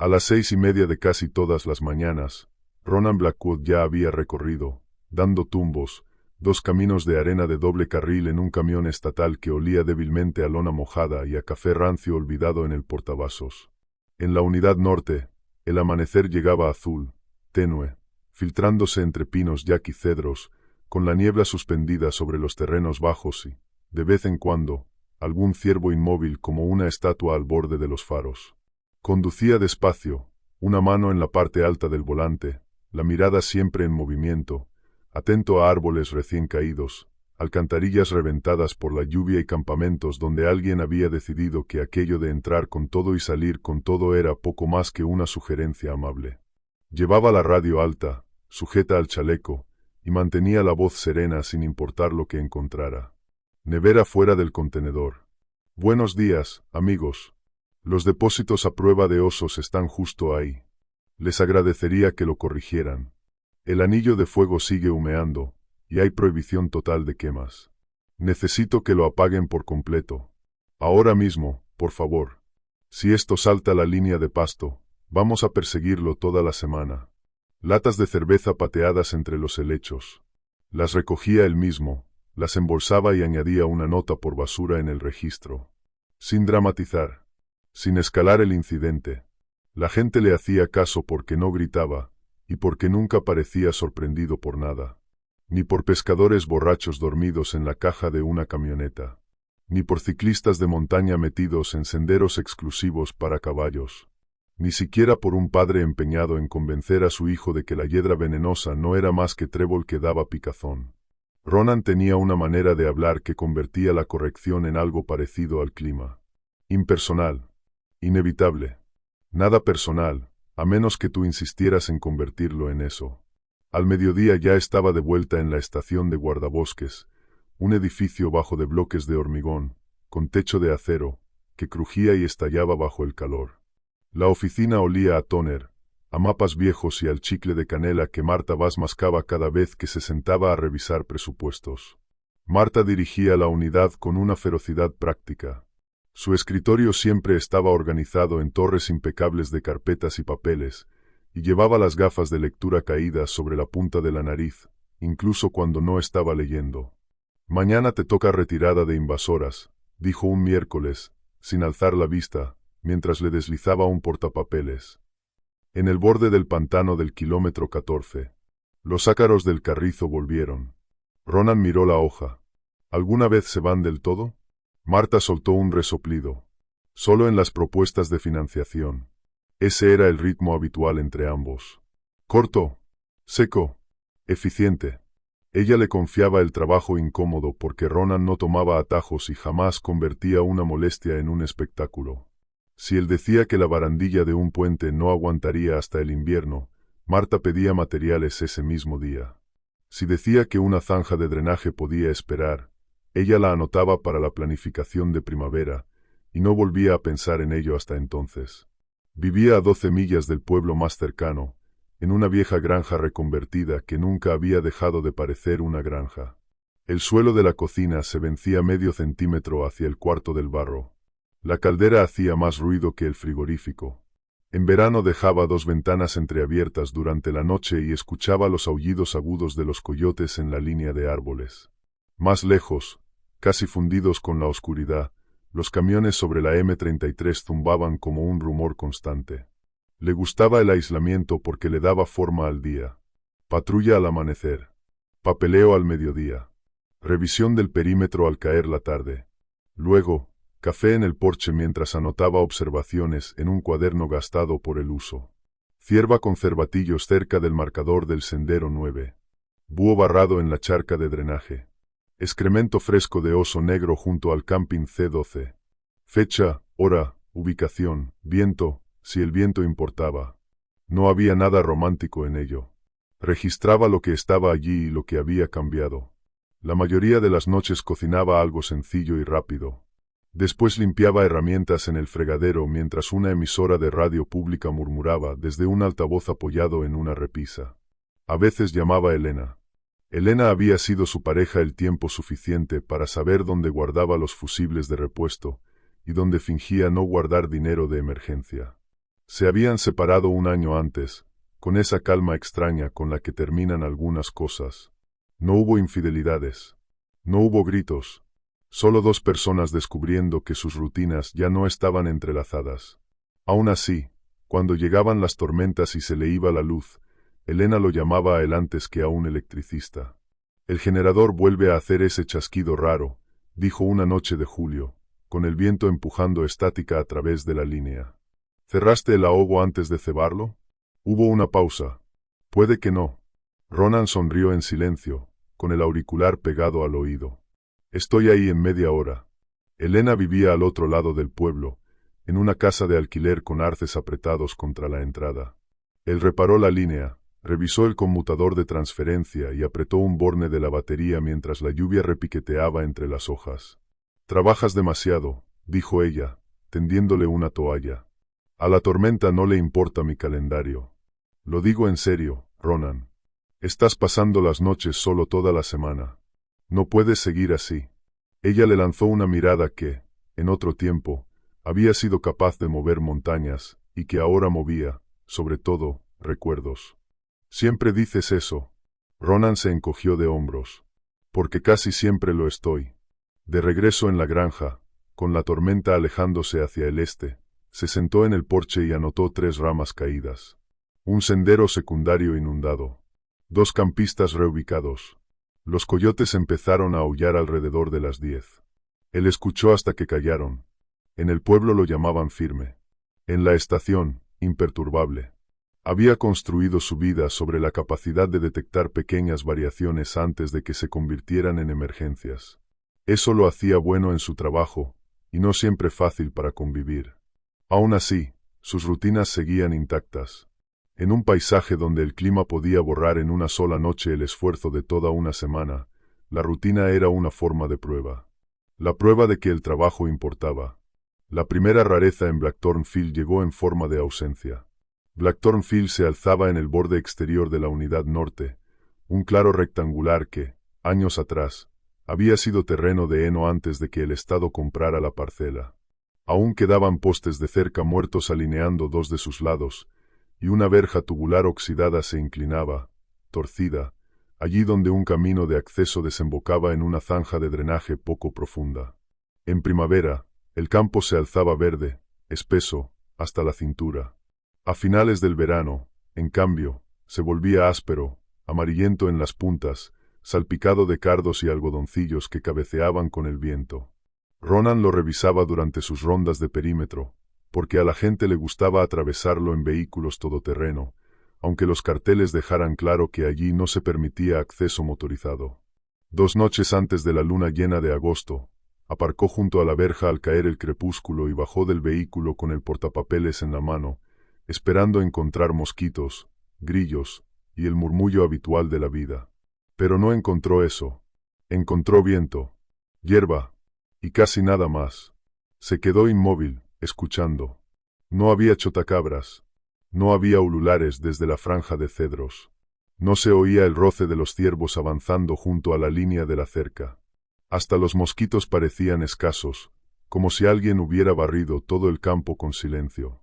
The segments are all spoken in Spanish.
A las 6:30 de casi todas las mañanas, Ronan Blackwood ya había recorrido, dando tumbos, 2 caminos de arena de doble carril en un camión estatal que olía débilmente a lona mojada y a café rancio olvidado en el portavasos. En la unidad norte, el amanecer llegaba azul, tenue, filtrándose entre pinos yac y cedros, con la niebla suspendida sobre los terrenos bajos y, de vez en cuando, algún ciervo inmóvil como una estatua al borde de los faros. Conducía despacio, una mano en la parte alta del volante, la mirada siempre en movimiento, atento a árboles recién caídos, alcantarillas reventadas por la lluvia y campamentos donde alguien había decidido que aquello de entrar con todo y salir con todo era poco más que una sugerencia amable. Llevaba la radio alta, sujeta al chaleco, y mantenía la voz serena sin importar lo que encontrara. Nevera fuera del contenedor. Buenos días, amigos. Los depósitos a prueba de osos están justo ahí. Les agradecería que lo corrigieran. El anillo de fuego sigue humeando, y hay prohibición total de quemas. Necesito que lo apaguen por completo. Ahora mismo, por favor. Si esto salta la línea de pasto, vamos a perseguirlo toda la semana. Latas de cerveza pateadas entre los helechos. Las recogía él mismo, las embolsaba y añadía una nota por basura en el registro. Sin dramatizar. Sin escalar el incidente. La gente le hacía caso porque no gritaba, y porque nunca parecía sorprendido por nada. Ni por pescadores borrachos dormidos en la caja de una camioneta. Ni por ciclistas de montaña metidos en senderos exclusivos para caballos. Ni siquiera por un padre empeñado en convencer a su hijo de que la hiedra venenosa no era más que trébol que daba picazón. Ronan tenía una manera de hablar que convertía la corrección en algo parecido al clima. Impersonal. Inevitable. Nada personal, a menos que tú insistieras en convertirlo en eso. Al mediodía ya estaba de vuelta en la estación de guardabosques, un edificio bajo de bloques de hormigón, con techo de acero, que crujía y estallaba bajo el calor. La oficina olía a tóner, a mapas viejos y al chicle de canela que Marta Vaz mascaba cada vez que se sentaba a revisar presupuestos. Marta dirigía la unidad con una ferocidad práctica. Su escritorio siempre estaba organizado en torres impecables de carpetas y papeles, y llevaba las gafas de lectura caídas sobre la punta de la nariz, incluso cuando no estaba leyendo. Mañana te toca retirada de invasoras, dijo un miércoles, sin alzar la vista, mientras le deslizaba un portapapeles. En el borde del pantano del kilómetro 14. Los ácaros del carrizo volvieron. Ronan miró la hoja. ¿Alguna vez se van del todo? Marta soltó un resoplido. Solo en las propuestas de financiación. Ese era el ritmo habitual entre ambos. Corto, seco, eficiente. Ella le confiaba el trabajo incómodo porque Ronan no tomaba atajos y jamás convertía una molestia en un espectáculo. Si él decía que la barandilla de un puente no aguantaría hasta el invierno, Marta pedía materiales ese mismo día. Si decía que una zanja de drenaje podía esperar, ella la anotaba para la planificación de primavera, y no volvía a pensar en ello hasta entonces. Vivía a 12 millas del pueblo más cercano, en una vieja granja reconvertida que nunca había dejado de parecer una granja. El suelo de la cocina se vencía medio centímetro hacia el cuarto del barro. La caldera hacía más ruido que el frigorífico. En verano dejaba 2 ventanas entreabiertas durante la noche y escuchaba los aullidos agudos de los coyotes en la línea de árboles. Más lejos, casi fundidos con la oscuridad, los camiones sobre la M33 zumbaban como un rumor constante. Le gustaba el aislamiento porque le daba forma al día. Patrulla al amanecer. Papeleo al mediodía. Revisión del perímetro al caer la tarde. Luego, café en el porche mientras anotaba observaciones en un cuaderno gastado por el uso. Cierva con cervatillos cerca del marcador del sendero 9. Búho barrado en la charca de drenaje. Excremento fresco de oso negro junto al camping C12. Fecha, hora, ubicación, viento, si el viento importaba. No había nada romántico en ello. Registraba lo que estaba allí y lo que había cambiado. La mayoría de las noches cocinaba algo sencillo y rápido. Después limpiaba herramientas en el fregadero mientras una emisora de radio pública murmuraba desde un altavoz apoyado en una repisa. A veces llamaba a Elena. Elena había sido su pareja el tiempo suficiente para saber dónde guardaba los fusibles de repuesto y dónde fingía no guardar dinero de emergencia. Se habían separado un año antes, con esa calma extraña con la que terminan algunas cosas. No hubo infidelidades. No hubo gritos. Solo dos personas descubriendo que sus rutinas ya no estaban entrelazadas. Aún así, cuando llegaban las tormentas y se le iba la luz, Elena lo llamaba a él antes que a un electricista. El generador vuelve a hacer ese chasquido raro, dijo una noche de julio, con el viento empujando estática a través de la línea. ¿Cerraste el ahogo antes de cebarlo? Hubo una pausa. Puede que no. Ronan sonrió en silencio, con el auricular pegado al oído. Estoy ahí en media hora. Elena vivía al otro lado del pueblo, en una casa de alquiler con arces apretados contra la entrada. Él reparó la línea, revisó el conmutador de transferencia y apretó un borne de la batería mientras la lluvia repiqueteaba entre las hojas. Trabajas demasiado, dijo ella, tendiéndole una toalla. A la tormenta no le importa mi calendario. Lo digo en serio, Ronan. Estás pasando las noches solo toda la semana. No puedes seguir así. Ella le lanzó una mirada que, en otro tiempo, había sido capaz de mover montañas, y que ahora movía, sobre todo, recuerdos. Siempre dices eso. Ronan se encogió de hombros. Porque casi siempre lo estoy. De regreso en la granja, con la tormenta alejándose hacia el este, se sentó en el porche y anotó 3 ramas caídas. Un sendero secundario inundado. 2 campistas reubicados. Los coyotes empezaron a aullar alrededor de las 10. Él escuchó hasta que callaron. En el pueblo lo llamaban firme. En la estación, imperturbable. Había construido su vida sobre la capacidad de detectar pequeñas variaciones antes de que se convirtieran en emergencias. Eso lo hacía bueno en su trabajo, y no siempre fácil para convivir. Aún así, sus rutinas seguían intactas. En un paisaje donde el clima podía borrar en una sola noche el esfuerzo de toda una semana, la rutina era una forma de prueba. La prueba de que el trabajo importaba. La primera rareza en Blackthorn Field llegó en forma de ausencia. Blackthorn Field se alzaba en el borde exterior de la Unidad Norte, un claro rectangular que, años atrás, había sido terreno de heno antes de que el Estado comprara la parcela. Aún quedaban postes de cerca muertos alineando 2 de sus lados, y una verja tubular oxidada se inclinaba, torcida, allí donde un camino de acceso desembocaba en una zanja de drenaje poco profunda. En primavera, el campo se alzaba verde, espeso, hasta la cintura. A finales del verano, en cambio, se volvía áspero, amarillento en las puntas, salpicado de cardos y algodoncillos que cabeceaban con el viento. Ronan lo revisaba durante sus rondas de perímetro, porque a la gente le gustaba atravesarlo en vehículos todoterreno, aunque los carteles dejaran claro que allí no se permitía acceso motorizado. 2 noches antes de la luna llena de agosto, aparcó junto a la verja al caer el crepúsculo y bajó del vehículo con el portapapeles en la mano, esperando encontrar mosquitos, grillos y el murmullo habitual de la vida. Pero no encontró eso. Encontró viento, hierba y casi nada más. Se quedó inmóvil, escuchando. No había chotacabras. No había ululares desde la franja de cedros. No se oía el roce de los ciervos avanzando junto a la línea de la cerca. Hasta los mosquitos parecían escasos, como si alguien hubiera barrido todo el campo con silencio.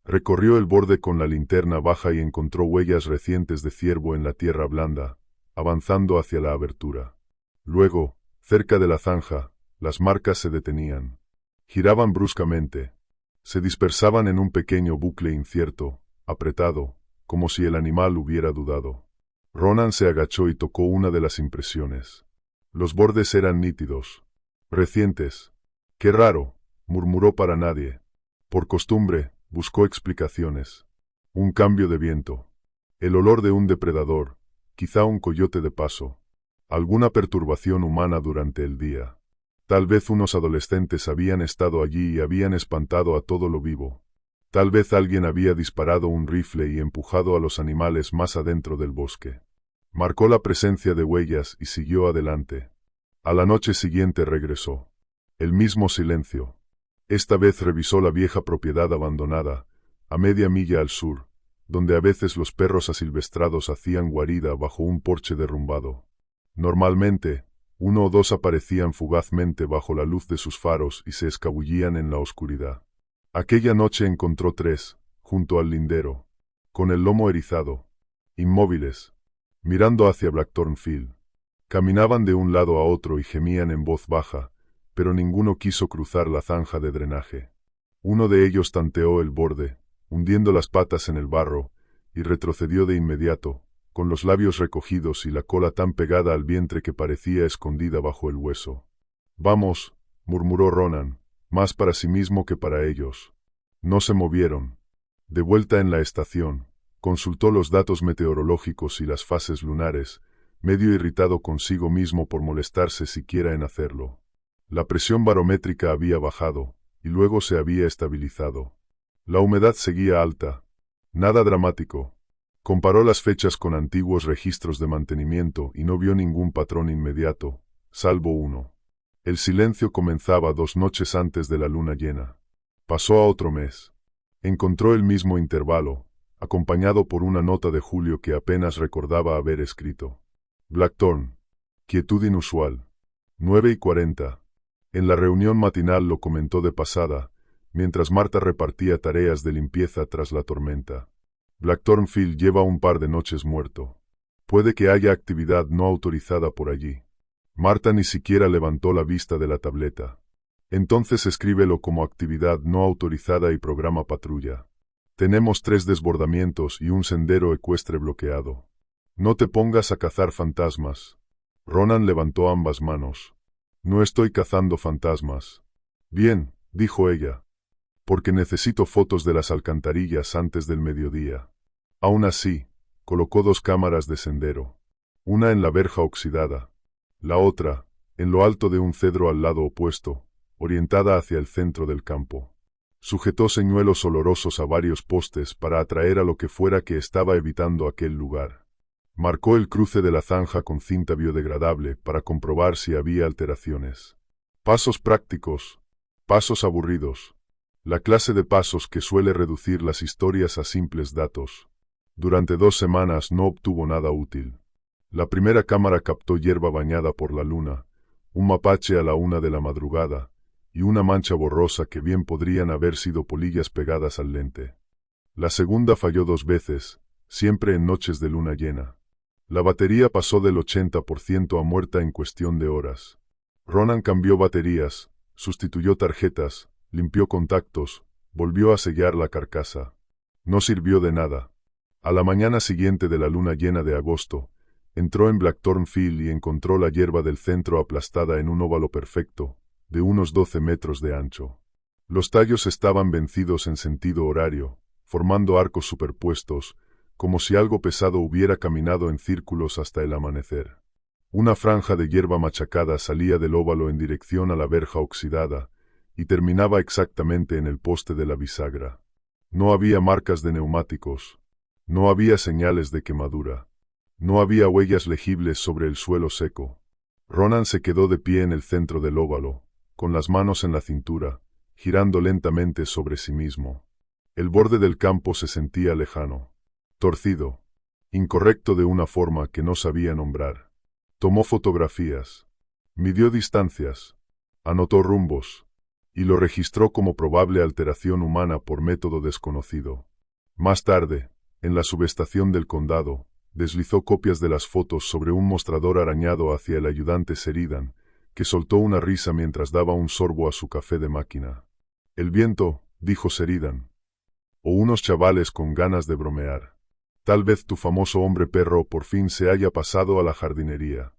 Recorrió el borde con la linterna baja y encontró huellas recientes de ciervo en la tierra blanda, avanzando hacia la abertura. Luego, cerca de la zanja, las marcas se detenían. Giraban bruscamente. Se dispersaban en un pequeño bucle incierto, apretado, como si el animal hubiera dudado. Ronan se agachó y tocó una de las impresiones. Los bordes eran nítidos, recientes. «Qué raro», murmuró para nadie. Por costumbre, buscó explicaciones. Un cambio de viento. El olor de un depredador, quizá un coyote de paso. Alguna perturbación humana durante el día. Tal vez unos adolescentes habían estado allí y habían espantado a todo lo vivo. Tal vez alguien había disparado un rifle y empujado a los animales más adentro del bosque. Marcó la presencia de huellas y siguió adelante. A la noche siguiente regresó. El mismo silencio. Esta vez revisó la vieja propiedad abandonada, a media milla al sur, donde a veces los perros asilvestrados hacían guarida bajo un porche derrumbado. Normalmente, 1 o 2 aparecían fugazmente bajo la luz de sus faros y se escabullían en la oscuridad. Aquella noche encontró 3, junto al lindero, con el lomo erizado, inmóviles, mirando hacia Blackthornfield. Caminaban de un lado a otro y gemían en voz baja, pero ninguno quiso cruzar la zanja de drenaje. Uno de ellos tanteó el borde, hundiendo las patas en el barro, y retrocedió de inmediato, con los labios recogidos y la cola tan pegada al vientre que parecía escondida bajo el hueso. «Vamos», murmuró Ronan, más para sí mismo que para ellos. No se movieron. De vuelta en la estación, consultó los datos meteorológicos y las fases lunares, medio irritado consigo mismo por molestarse siquiera en hacerlo. La presión barométrica había bajado, y luego se había estabilizado. La humedad seguía alta. Nada dramático. Comparó las fechas con antiguos registros de mantenimiento y no vio ningún patrón inmediato, salvo uno. El silencio comenzaba 2 noches antes de la luna llena. Pasó a otro mes. Encontró el mismo intervalo, acompañado por una nota de Julio que apenas recordaba haber escrito. Blackthorn. Quietud inusual. 9:40. En la reunión matinal lo comentó de pasada, mientras Marta repartía tareas de limpieza tras la tormenta. Blackthornfield lleva un par de noches muerto. Puede que haya actividad no autorizada por allí. Marta ni siquiera levantó la vista de la tableta. Entonces escríbelo como actividad no autorizada y programa patrulla. Tenemos 3 desbordamientos y un sendero ecuestre bloqueado. No te pongas a cazar fantasmas. Ronan levantó ambas manos. No estoy cazando fantasmas. Bien, dijo ella. Porque necesito fotos de las alcantarillas antes del mediodía. Aún así, colocó 2 cámaras de sendero. Una en la verja oxidada. La otra, en lo alto de un cedro al lado opuesto, orientada hacia el centro del campo. Sujetó señuelos olorosos a varios postes para atraer a lo que fuera que estaba evitando aquel lugar. Marcó el cruce de la zanja con cinta biodegradable para comprobar si había alteraciones. Pasos prácticos. Pasos aburridos. La clase de pasos que suele reducir las historias a simples datos. Durante 2 semanas no obtuvo nada útil. La primera cámara captó hierba bañada por la luna, un mapache a la 1 de la madrugada, y una mancha borrosa que bien podrían haber sido polillas pegadas al lente. La segunda falló 2 veces, siempre en noches de luna llena. La batería pasó del 80% a muerta en cuestión de horas. Ronan cambió baterías, sustituyó tarjetas, limpió contactos, volvió a sellar la carcasa. No sirvió de nada. A la mañana siguiente de la luna llena de agosto, entró en Blackthornfield y encontró la hierba del centro aplastada en un óvalo perfecto, de unos 12 metros de ancho. Los tallos estaban vencidos en sentido horario, formando arcos superpuestos, como si algo pesado hubiera caminado en círculos hasta el amanecer. Una franja de hierba machacada salía del óvalo en dirección a la verja oxidada, y terminaba exactamente en el poste de la bisagra. No había marcas de neumáticos. No había señales de quemadura. No había huellas legibles sobre el suelo seco. Ronan se quedó de pie en el centro del óvalo, con las manos en la cintura, girando lentamente sobre sí mismo. El borde del campo se sentía lejano, torcido, incorrecto de una forma que no sabía nombrar. Tomó fotografías, midió distancias, anotó rumbos, y lo registró como probable alteración humana por método desconocido. Más tarde, en la subestación del condado, deslizó copias de las fotos sobre un mostrador arañado hacia el ayudante Sheridan, que soltó una risa mientras daba un sorbo a su café de máquina. «El viento», dijo Sheridan. «O unos chavales con ganas de bromear. Tal vez tu famoso hombre perro por fin se haya pasado a la jardinería».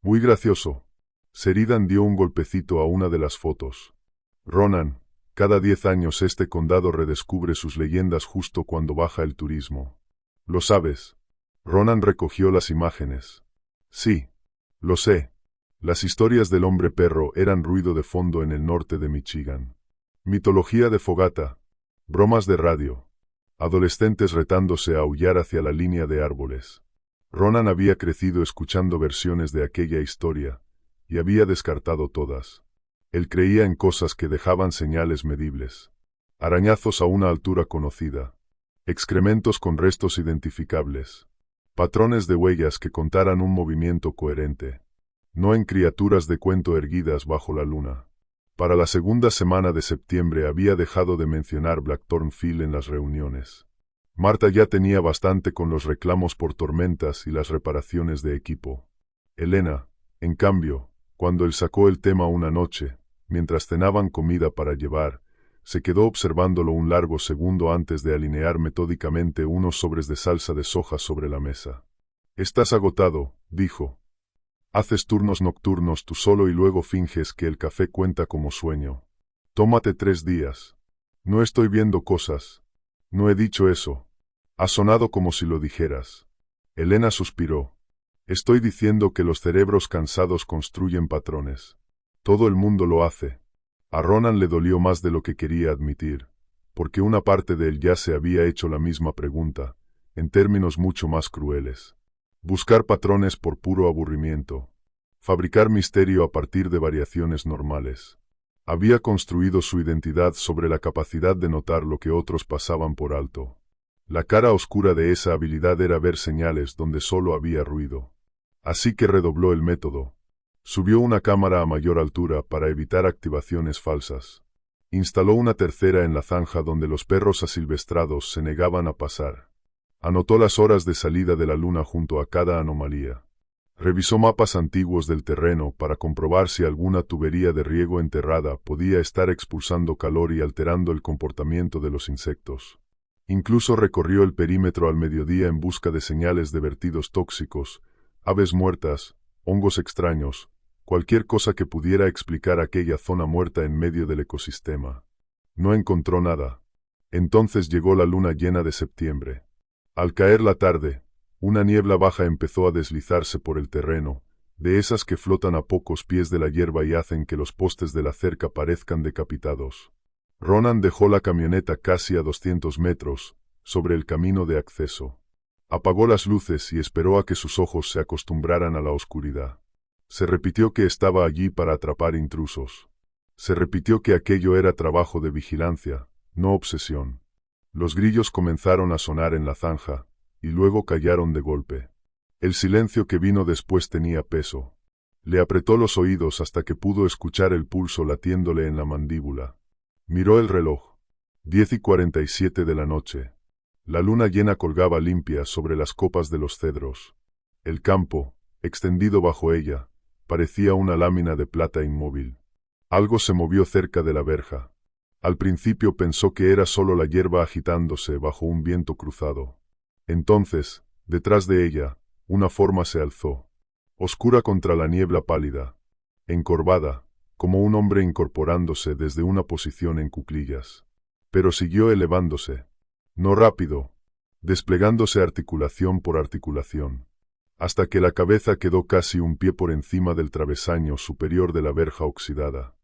«Muy gracioso». Sheridan dio un golpecito a una de las fotos. «Ronan, cada 10 años este condado redescubre sus leyendas justo cuando baja el turismo. ¿Lo sabes?» Ronan recogió las imágenes. «Sí, lo sé. Las historias del hombre perro eran ruido de fondo en el norte de Michigan. Mitología de fogata, bromas de radio, adolescentes retándose a aullar hacia la línea de árboles». Ronan había crecido escuchando versiones de aquella historia, y había descartado todas. Él creía en cosas que dejaban señales medibles. Arañazos a una altura conocida. Excrementos con restos identificables. Patrones de huellas que contaran un movimiento coherente. No en criaturas de cuento erguidas bajo la luna. Para la segunda semana de septiembre había dejado de mencionar Blackthorn-Field en las reuniones. Marta ya tenía bastante con los reclamos por tormentas y las reparaciones de equipo. Elena, en cambio, cuando él sacó el tema una noche, mientras cenaban comida para llevar, se quedó observándolo un largo segundo antes de alinear metódicamente unos sobres de salsa de soja sobre la mesa. «Estás agotado», dijo. «Haces turnos nocturnos tú solo y luego finges que el café cuenta como sueño. Tómate 3 días». «No estoy viendo cosas». «No he dicho eso». «Ha sonado como si lo dijeras». Elena suspiró. «Estoy diciendo que los cerebros cansados construyen patrones. Todo el mundo lo hace». A Ronan le dolió más de lo que quería admitir, porque una parte de él ya se había hecho la misma pregunta, en términos mucho más crueles. Buscar patrones por puro aburrimiento. Fabricar misterio a partir de variaciones normales. Había construido su identidad sobre la capacidad de notar lo que otros pasaban por alto. La cara oscura de esa habilidad era ver señales donde solo había ruido. Así que redobló el método. Subió una cámara a mayor altura para evitar activaciones falsas. Instaló una tercera en la zanja donde los perros asilvestrados se negaban a pasar. Anotó las horas de salida de la luna junto a cada anomalía. Revisó mapas antiguos del terreno para comprobar si alguna tubería de riego enterrada podía estar expulsando calor y alterando el comportamiento de los insectos. Incluso recorrió el perímetro al mediodía en busca de señales de vertidos tóxicos, aves muertas, hongos extraños, cualquier cosa que pudiera explicar aquella zona muerta en medio del ecosistema. No encontró nada. Entonces llegó la luna llena de septiembre. Al caer la tarde, una niebla baja empezó a deslizarse por el terreno, de esas que flotan a pocos pies de la hierba y hacen que los postes de la cerca parezcan decapitados. Ronan dejó la camioneta casi a 200 metros, sobre el camino de acceso. Apagó las luces y esperó a que sus ojos se acostumbraran a la oscuridad. Se repitió que estaba allí para atrapar intrusos. Se repitió que aquello era trabajo de vigilancia, no obsesión. Los grillos comenzaron a sonar en la zanja, y luego callaron de golpe. El silencio que vino después tenía peso. Le apretó los oídos hasta que pudo escuchar el pulso latiéndole en la mandíbula. Miró el reloj. 10:47 de la noche. La luna llena colgaba limpia sobre las copas de los cedros. El campo, extendido bajo ella, parecía una lámina de plata inmóvil. Algo se movió cerca de la verja. Al principio pensó que era solo la hierba agitándose bajo un viento cruzado. Entonces, detrás de ella, una forma se alzó, oscura contra la niebla pálida, encorvada, como un hombre incorporándose desde una posición en cuclillas. Pero siguió elevándose, no rápido, desplegándose articulación por articulación, hasta que la cabeza quedó casi un pie por encima del travesaño superior de la verja oxidada.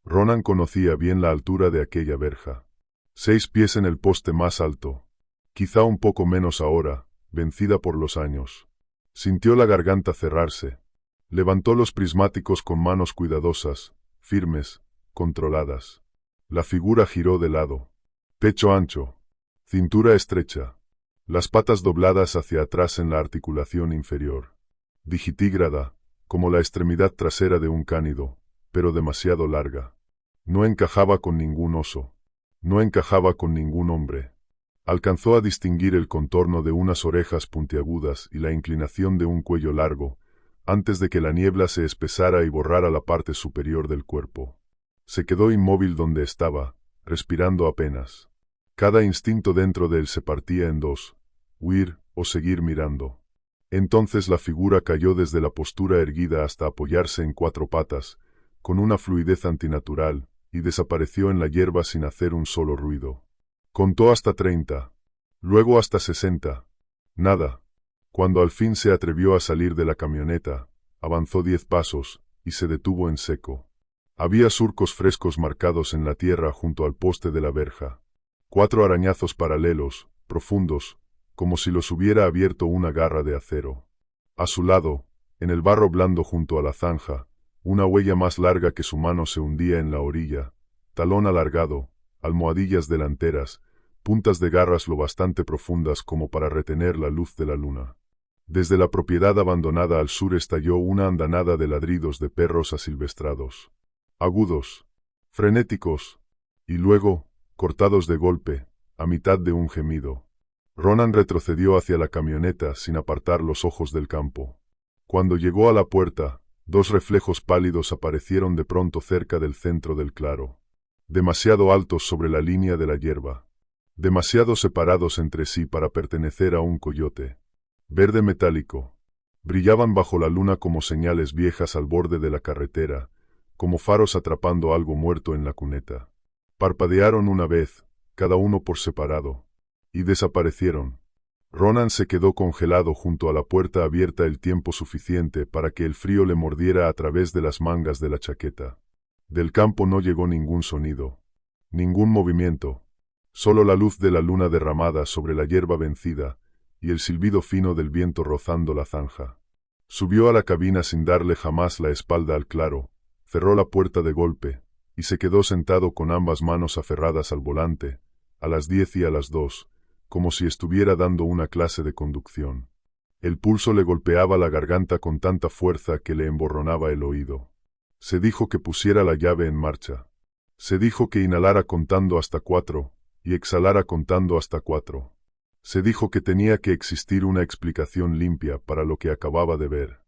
Ronan conocía bien la altura de aquella verja. 6 pies en el poste más alto. Quizá un poco menos ahora, vencida por los años. Sintió la garganta cerrarse. Levantó los prismáticos con manos cuidadosas, firmes, controladas. La figura giró de lado. Pecho ancho. Cintura estrecha. Las patas dobladas hacia atrás en la articulación inferior. Digitígrada, como la extremidad trasera de un cánido, pero demasiado larga. No encajaba con ningún oso. No encajaba con ningún hombre. Alcanzó a distinguir el contorno de unas orejas puntiagudas y la inclinación de un cuello largo, antes de que la niebla se espesara y borrara la parte superior del cuerpo. Se quedó inmóvil donde estaba, respirando apenas. Cada instinto dentro de él se partía en dos, huir o seguir mirando. Entonces la figura cayó desde la postura erguida hasta apoyarse en 4 patas, con una fluidez antinatural, y desapareció en la hierba sin hacer un solo ruido. Contó hasta 30, luego hasta 60. Nada. Cuando al fin se atrevió a salir de la camioneta, avanzó 10 pasos, y se detuvo en seco. Había surcos frescos marcados en la tierra junto al poste de la verja. 4 arañazos paralelos, profundos, como si los hubiera abierto una garra de acero. A su lado, en el barro blando junto a la zanja, una huella más larga que su mano se hundía en la orilla, talón alargado, almohadillas delanteras, puntas de garras lo bastante profundas como para retener la luz de la luna. Desde la propiedad abandonada al sur estalló una andanada de ladridos de perros asilvestrados. Agudos, frenéticos, y luego, cortados de golpe, a mitad de un gemido. Ronan retrocedió hacia la camioneta sin apartar los ojos del campo. Cuando llegó a la puerta, dos reflejos pálidos aparecieron de pronto cerca del centro del claro. Demasiado altos sobre la línea de la hierba. Demasiado separados entre sí para pertenecer a un coyote. Verde metálico. Brillaban bajo la luna como señales viejas al borde de la carretera, como faros atrapando algo muerto en la cuneta. Parpadearon una vez, cada uno por separado, y desaparecieron. Ronan se quedó congelado junto a la puerta abierta el tiempo suficiente para que el frío le mordiera a través de las mangas de la chaqueta. Del campo no llegó ningún sonido, ningún movimiento, solo la luz de la luna derramada sobre la hierba vencida y el silbido fino del viento rozando la zanja. Subió a la cabina sin darle jamás la espalda al claro, cerró la puerta de golpe y se quedó sentado con ambas manos aferradas al volante, a las 10 y a las 2, como si estuviera dando una clase de conducción. El pulso le golpeaba la garganta con tanta fuerza que le emborronaba el oído. Se dijo que pusiera la llave en marcha. Se dijo que inhalara contando hasta 4 y exhalara contando hasta 4. Se dijo que tenía que existir una explicación limpia para lo que acababa de ver.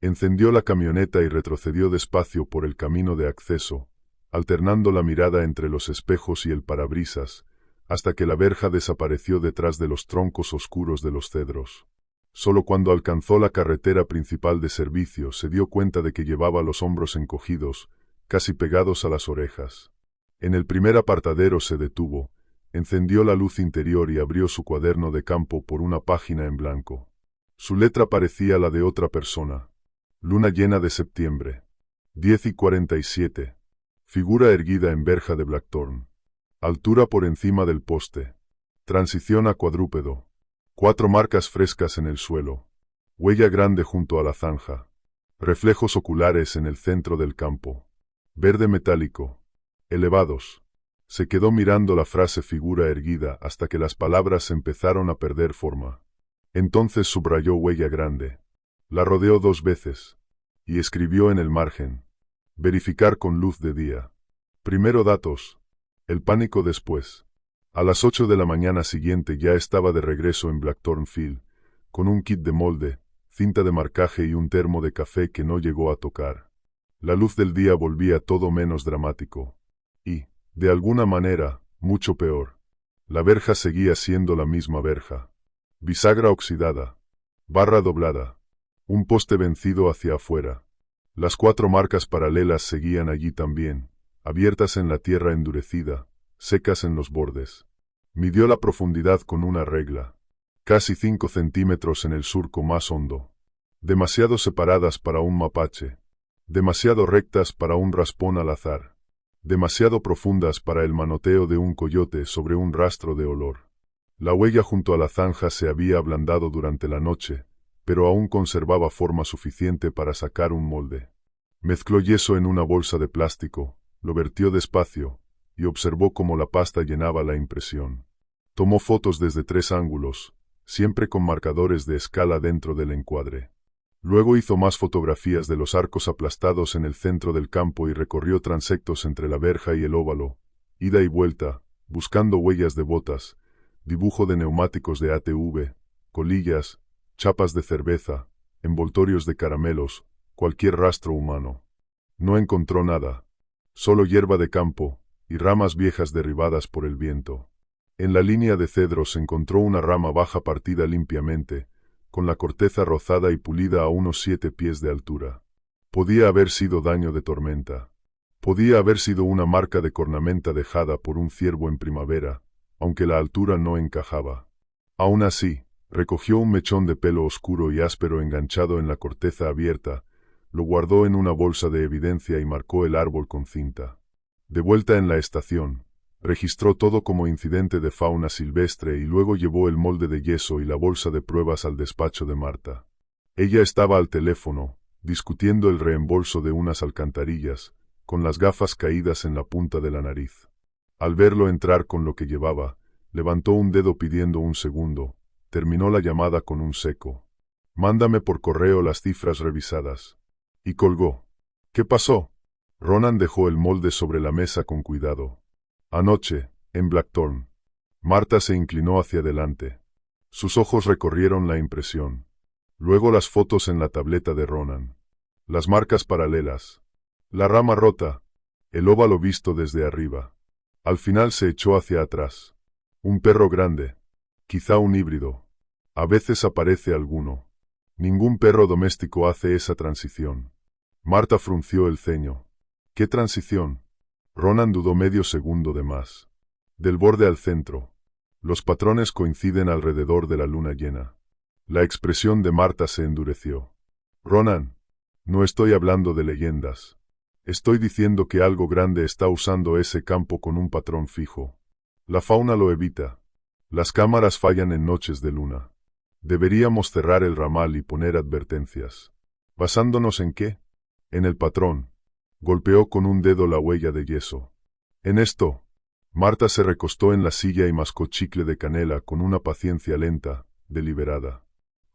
Encendió la camioneta y retrocedió despacio por el camino de acceso, alternando la mirada entre los espejos y el parabrisas, hasta que la verja desapareció detrás de los troncos oscuros de los cedros. Solo cuando alcanzó la carretera principal de servicio se dio cuenta de que llevaba los hombros encogidos, casi pegados a las orejas. En el primer apartadero se detuvo, encendió la luz interior y abrió su cuaderno de campo por una página en blanco. Su letra parecía la de otra persona. Luna llena de septiembre. 10:47. Figura erguida en verja de Blackthorn. Altura por encima del poste. Transición a cuadrúpedo. 4 marcas frescas en el suelo. Huella grande junto a la zanja. Reflejos oculares en el centro del campo. Verde metálico. Elevados. Se quedó mirando la frase figura erguida hasta que las palabras empezaron a perder forma. Entonces subrayó huella grande. La rodeó 2 veces. Y escribió en el margen. Verificar con luz de día. Primero datos. El pánico después. A las 8 de la mañana siguiente ya estaba de regreso en Blackthorn Field, con un kit de molde, cinta de marcaje y un termo de café que no llegó a tocar. La luz del día volvía todo menos dramático. Y, de alguna manera, mucho peor. La verja seguía siendo la misma verja. Bisagra oxidada. Barra doblada. Un poste vencido hacia afuera. Las 4 marcas paralelas seguían allí también, abiertas en la tierra endurecida, secas en los bordes. Midió la profundidad con una regla. Casi 5 centímetros en el surco más hondo. Demasiado separadas para un mapache. Demasiado rectas para un raspón al azar. Demasiado profundas para el manoteo de un coyote sobre un rastro de olor. La huella junto a la zanja se había ablandado durante la noche, pero aún conservaba forma suficiente para sacar un molde. Mezcló yeso en una bolsa de plástico, lo vertió despacio, y observó cómo la pasta llenaba la impresión. Tomó fotos desde 3 ángulos, siempre con marcadores de escala dentro del encuadre. Luego hizo más fotografías de los arcos aplastados en el centro del campo y recorrió transectos entre la verja y el óvalo, ida y vuelta, buscando huellas de botas, dibujo de neumáticos de ATV, colillas, chapas de cerveza, envoltorios de caramelos, cualquier rastro humano. No encontró nada, solo hierba de campo y ramas viejas derribadas por el viento. En la línea de cedros encontró una rama baja partida limpiamente, con la corteza rozada y pulida a unos 7 pies de altura. Podía haber sido daño de tormenta. Podía haber sido una marca de cornamenta dejada por un ciervo en primavera, aunque la altura no encajaba. Aún así, recogió un mechón de pelo oscuro y áspero enganchado en la corteza abierta, lo guardó en una bolsa de evidencia y marcó el árbol con cinta. De vuelta en la estación, registró todo como incidente de fauna silvestre y luego llevó el molde de yeso y la bolsa de pruebas al despacho de Marta. Ella estaba al teléfono, discutiendo el reembolso de unas alcantarillas, con las gafas caídas en la punta de la nariz. Al verlo entrar con lo que llevaba, levantó un dedo pidiendo un segundo, terminó la llamada con un seco. «Mándame por correo las cifras revisadas». Y colgó. «¿Qué pasó?». Ronan dejó el molde sobre la mesa con cuidado. Anoche, en Blackthorn. Marta se inclinó hacia adelante. Sus ojos recorrieron la impresión. Luego las fotos en la tableta de Ronan. Las marcas paralelas. La rama rota. El óvalo visto desde arriba. Al final se echó hacia atrás. Un perro grande. Quizá un híbrido. A veces aparece alguno. Ningún perro doméstico hace esa transición. Marta frunció el ceño. ¿Qué transición? Ronan dudó medio segundo de más. Del borde al centro. Los patrones coinciden alrededor de la luna llena. La expresión de Marta se endureció. Ronan, no estoy hablando de leyendas. Estoy diciendo que algo grande está usando ese campo con un patrón fijo. La fauna lo evita. Las cámaras fallan en noches de luna. Deberíamos cerrar el ramal y poner advertencias. ¿Basándonos en qué? En el patrón. Golpeó con un dedo la huella de yeso. En esto. Marta se recostó en la silla y mascó chicle de canela con una paciencia lenta, deliberada.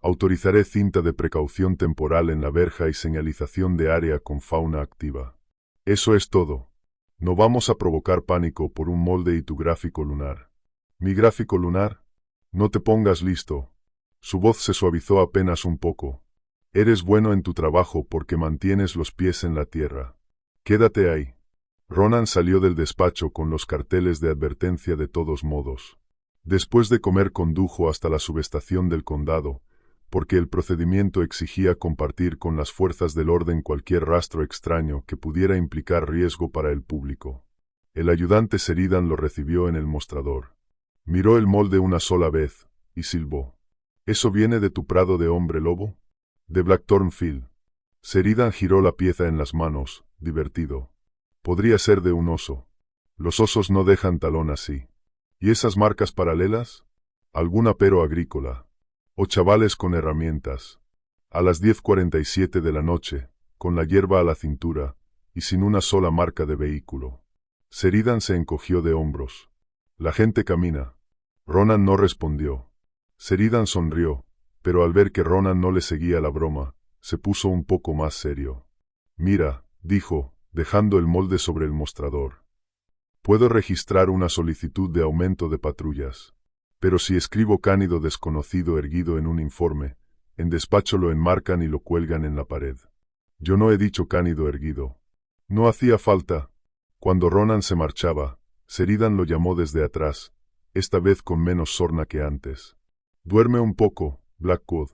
Autorizaré cinta de precaución temporal en la verja y señalización de área con fauna activa. Eso es todo. No vamos a provocar pánico por un molde y tu gráfico lunar. ¿Mi gráfico lunar? No te pongas listo. Su voz se suavizó apenas un poco. Eres bueno en tu trabajo porque mantienes los pies en la tierra. Quédate ahí. Ronan salió del despacho con los carteles de advertencia de todos modos. Después de comer condujo hasta la subestación del condado, porque el procedimiento exigía compartir con las fuerzas del orden cualquier rastro extraño que pudiera implicar riesgo para el público. El ayudante Sheridan lo recibió en el mostrador. Miró el molde una sola vez, y silbó. ¿Eso viene de tu prado de hombre lobo? De Blackthorn Field. Sheridan giró la pieza en las manos, divertido. Podría ser de un oso. Los osos no dejan talón así. ¿Y esas marcas paralelas? Algún apero agrícola. O chavales con herramientas. A las 10:47 de la noche, con la hierba a la cintura, y sin una sola marca de vehículo. Sheridan se encogió de hombros. La gente camina. Ronan no respondió. Sheridan sonrió, pero al ver que Ronan no le seguía la broma, se puso un poco más serio. Mira, dijo, dejando el molde sobre el mostrador. Puedo registrar una solicitud de aumento de patrullas. Pero si escribo cánido desconocido erguido en un informe, en despacho lo enmarcan y lo cuelgan en la pared. Yo no he dicho cánido erguido. No hacía falta. Cuando Ronan se marchaba, Sheridan lo llamó desde atrás, esta vez con menos sorna que antes. Duerme un poco, Blackwood.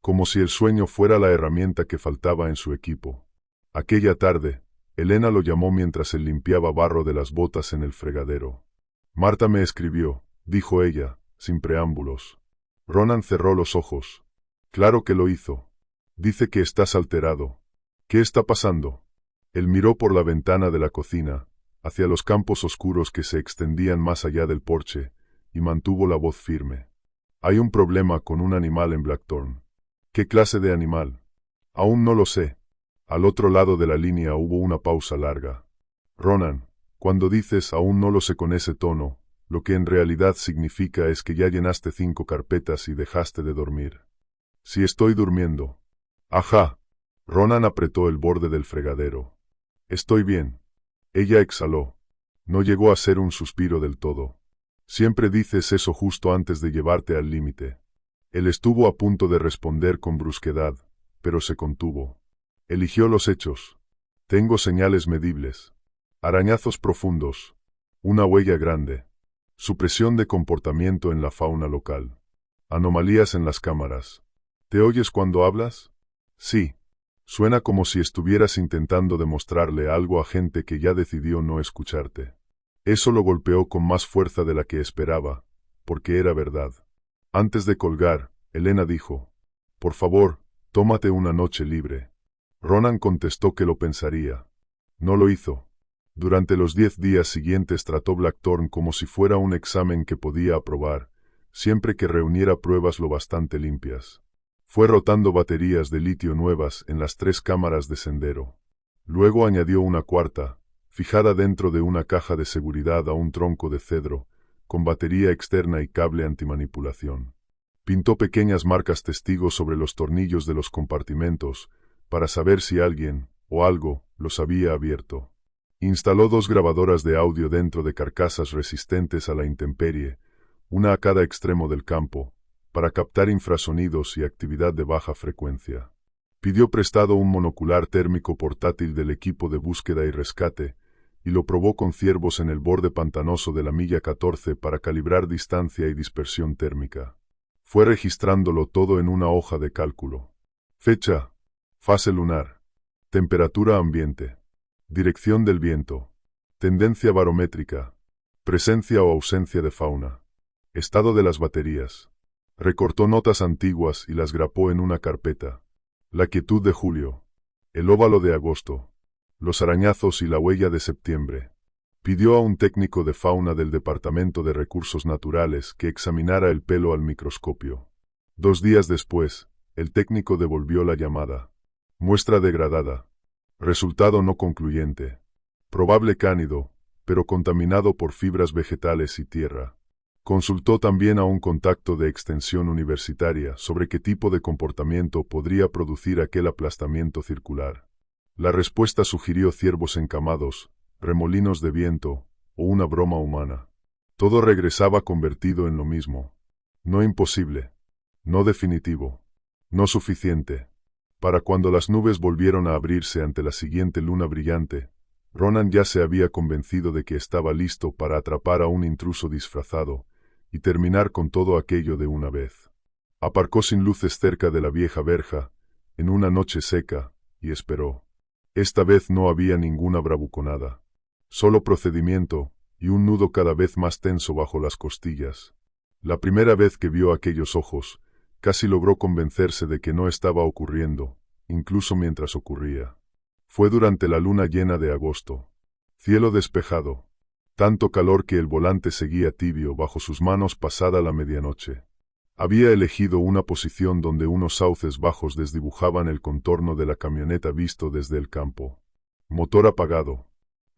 Como si el sueño fuera la herramienta que faltaba en su equipo. Aquella tarde, Elena lo llamó mientras él limpiaba barro de las botas en el fregadero. Marta me escribió, dijo ella, sin preámbulos. Ronan cerró los ojos. Claro que lo hizo. Dice que estás alterado. ¿Qué está pasando? Él miró por la ventana de la cocina, hacia los campos oscuros que se extendían más allá del porche, y mantuvo la voz firme. Hay un problema con un animal en Blackthorn. ¿Qué clase de animal? Aún no lo sé. Al otro lado de la línea hubo una pausa larga. Ronan, cuando dices aún no lo sé con ese tono, lo que en realidad significa es que ya llenaste 5 carpetas y dejaste de dormir. Si estoy durmiendo. Ajá. Ronan apretó el borde del fregadero. Estoy bien. Ella exhaló. No llegó a ser un suspiro del todo. Siempre dices eso justo antes de llevarte al límite. Él estuvo a punto de responder con brusquedad, pero se contuvo. Eligió los hechos. Tengo señales medibles. Arañazos profundos. Una huella grande. Supresión de comportamiento en la fauna local. Anomalías en las cámaras. ¿Te oyes cuando hablas? Sí. Suena como si estuvieras intentando demostrarle algo a gente que ya decidió no escucharte. Eso lo golpeó con más fuerza de la que esperaba, porque era verdad. Antes de colgar, Elena dijo, «Por favor, tómate una noche libre». Ronan contestó que lo pensaría. No lo hizo. Durante los 10 días siguientes trató Blackthorn como si fuera un examen que podía aprobar, siempre que reuniera pruebas lo bastante limpias. Fue rotando baterías de litio nuevas en las 3 cámaras de sendero. Luego añadió una cuarta, fijada dentro de una caja de seguridad a un tronco de cedro, con batería externa y cable antimanipulación. Pintó pequeñas marcas testigos sobre los tornillos de los compartimentos, para saber si alguien, o algo, los había abierto. Instaló 2 grabadoras de audio dentro de carcasas resistentes a la intemperie, una a cada extremo del campo, para captar infrasonidos y actividad de baja frecuencia. Pidió prestado un monocular térmico portátil del equipo de búsqueda y rescate, y lo probó con ciervos en el borde pantanoso de la milla 14 para calibrar distancia y dispersión térmica. Fue registrándolo todo en una hoja de cálculo. Fecha, fase lunar, temperatura ambiente, dirección del viento, tendencia barométrica, presencia o ausencia de fauna, estado de las baterías. Recortó notas antiguas y las grapó en una carpeta. La quietud de julio, el óvalo de agosto, los arañazos y la huella de septiembre. Pidió a un técnico de fauna del Departamento de Recursos Naturales que examinara el pelo al microscopio. 2 días después, el técnico devolvió la llamada. Muestra degradada. Resultado no concluyente. Probable cánido, pero contaminado por fibras vegetales y tierra. Consultó también a un contacto de extensión universitaria sobre qué tipo de comportamiento podría producir aquel aplastamiento circular. La respuesta sugirió ciervos encamados, remolinos de viento, o una broma humana. Todo regresaba convertido en lo mismo. No imposible. No definitivo. No suficiente. Para cuando las nubes volvieron a abrirse ante la siguiente luna brillante, Ronan ya se había convencido de que estaba listo para atrapar a un intruso disfrazado y terminar con todo aquello de una vez. Aparcó sin luces cerca de la vieja verja, en una noche seca, y esperó. Esta vez no había ninguna bravuconada. Solo procedimiento, y un nudo cada vez más tenso bajo las costillas. La primera vez que vio aquellos ojos, casi logró convencerse de que no estaba ocurriendo, incluso mientras ocurría. Fue durante la luna llena de agosto. Cielo despejado. Tanto calor que el volante seguía tibio bajo sus manos pasada la medianoche. Había elegido una posición donde unos sauces bajos desdibujaban el contorno de la camioneta visto desde el campo. Motor apagado.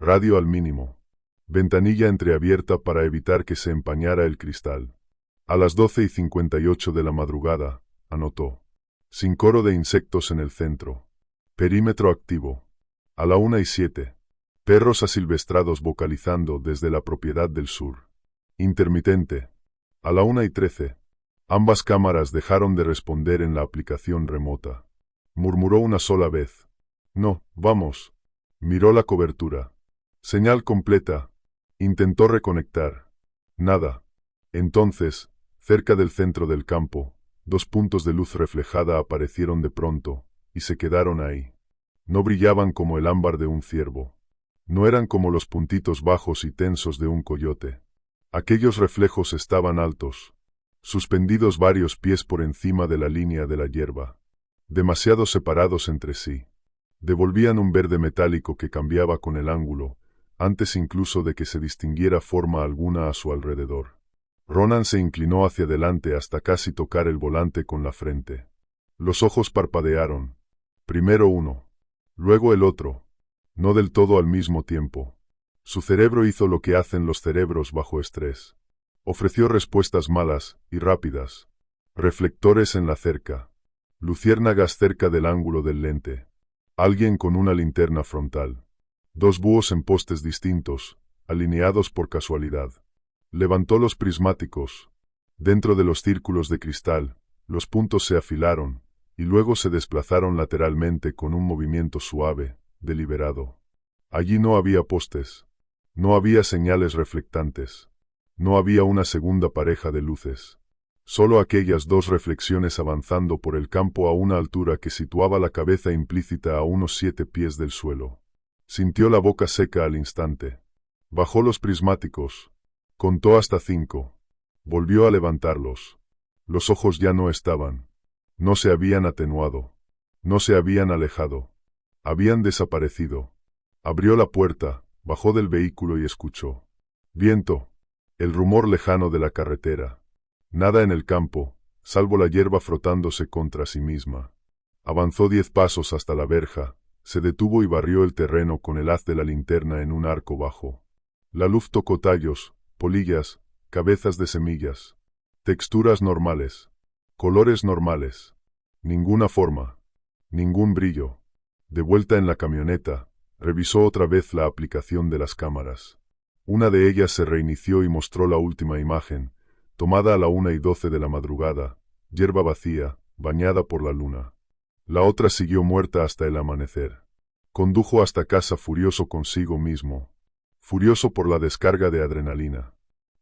Radio al mínimo. Ventanilla entreabierta para evitar que se empañara el cristal. A las 12:58 de la madrugada, anotó. Sin coro de insectos en el centro. Perímetro activo. A la 1:07. Perros asilvestrados vocalizando desde la propiedad del sur. Intermitente. A la 1:13. Ambas cámaras dejaron de responder en la aplicación remota. Murmuró una sola vez. No, vamos. Miró la cobertura. Señal completa. Intentó reconectar. Nada. Entonces, cerca del centro del campo, 2 puntos de luz reflejada aparecieron de pronto, y se quedaron ahí. No brillaban como el ámbar de un ciervo. No eran como los puntitos bajos y tensos de un coyote. Aquellos reflejos estaban altos, suspendidos varios pies por encima de la línea de la hierba, demasiado separados entre sí. Devolvían un verde metálico que cambiaba con el ángulo, antes incluso de que se distinguiera forma alguna a su alrededor. Ronan se inclinó hacia adelante hasta casi tocar el volante con la frente. Los ojos parpadearon. Primero uno, luego el otro. No del todo al mismo tiempo. Su cerebro hizo lo que hacen los cerebros bajo estrés. Ofreció respuestas malas y rápidas. Reflectores en la cerca. Luciérnagas cerca del ángulo del lente. Alguien con una linterna frontal. 2 búhos en postes distintos, alineados por casualidad. Levantó los prismáticos. Dentro de los círculos de cristal, los puntos se afilaron, y luego se desplazaron lateralmente con un movimiento suave, deliberado. Allí no había postes. No había señales reflectantes. No había una segunda pareja de luces. Solo aquellas 2 reflexiones avanzando por el campo a una altura que situaba la cabeza implícita a unos 7 pies del suelo. Sintió la boca seca al instante. Bajó los prismáticos. Contó hasta 5. Volvió a levantarlos. Los ojos ya no estaban. No se habían atenuado. No se habían alejado. Habían desaparecido. Abrió la puerta, bajó del vehículo y escuchó. Viento. El rumor lejano de la carretera. Nada en el campo, salvo la hierba frotándose contra sí misma. Avanzó 10 pasos hasta la verja, se detuvo y barrió el terreno con el haz de la linterna en un arco bajo. La luz tocó tallos, polillas, cabezas de semillas. Texturas normales. Colores normales. Ninguna forma. Ningún brillo. De vuelta en la camioneta, Revisó otra vez la aplicación de las cámaras. Una de ellas se reinició y mostró la última imagen, tomada a la 1:12 de la madrugada, hierba vacía, bañada por la luna. La otra siguió muerta hasta el amanecer. Condujo hasta casa furioso consigo mismo. Furioso por la descarga de adrenalina.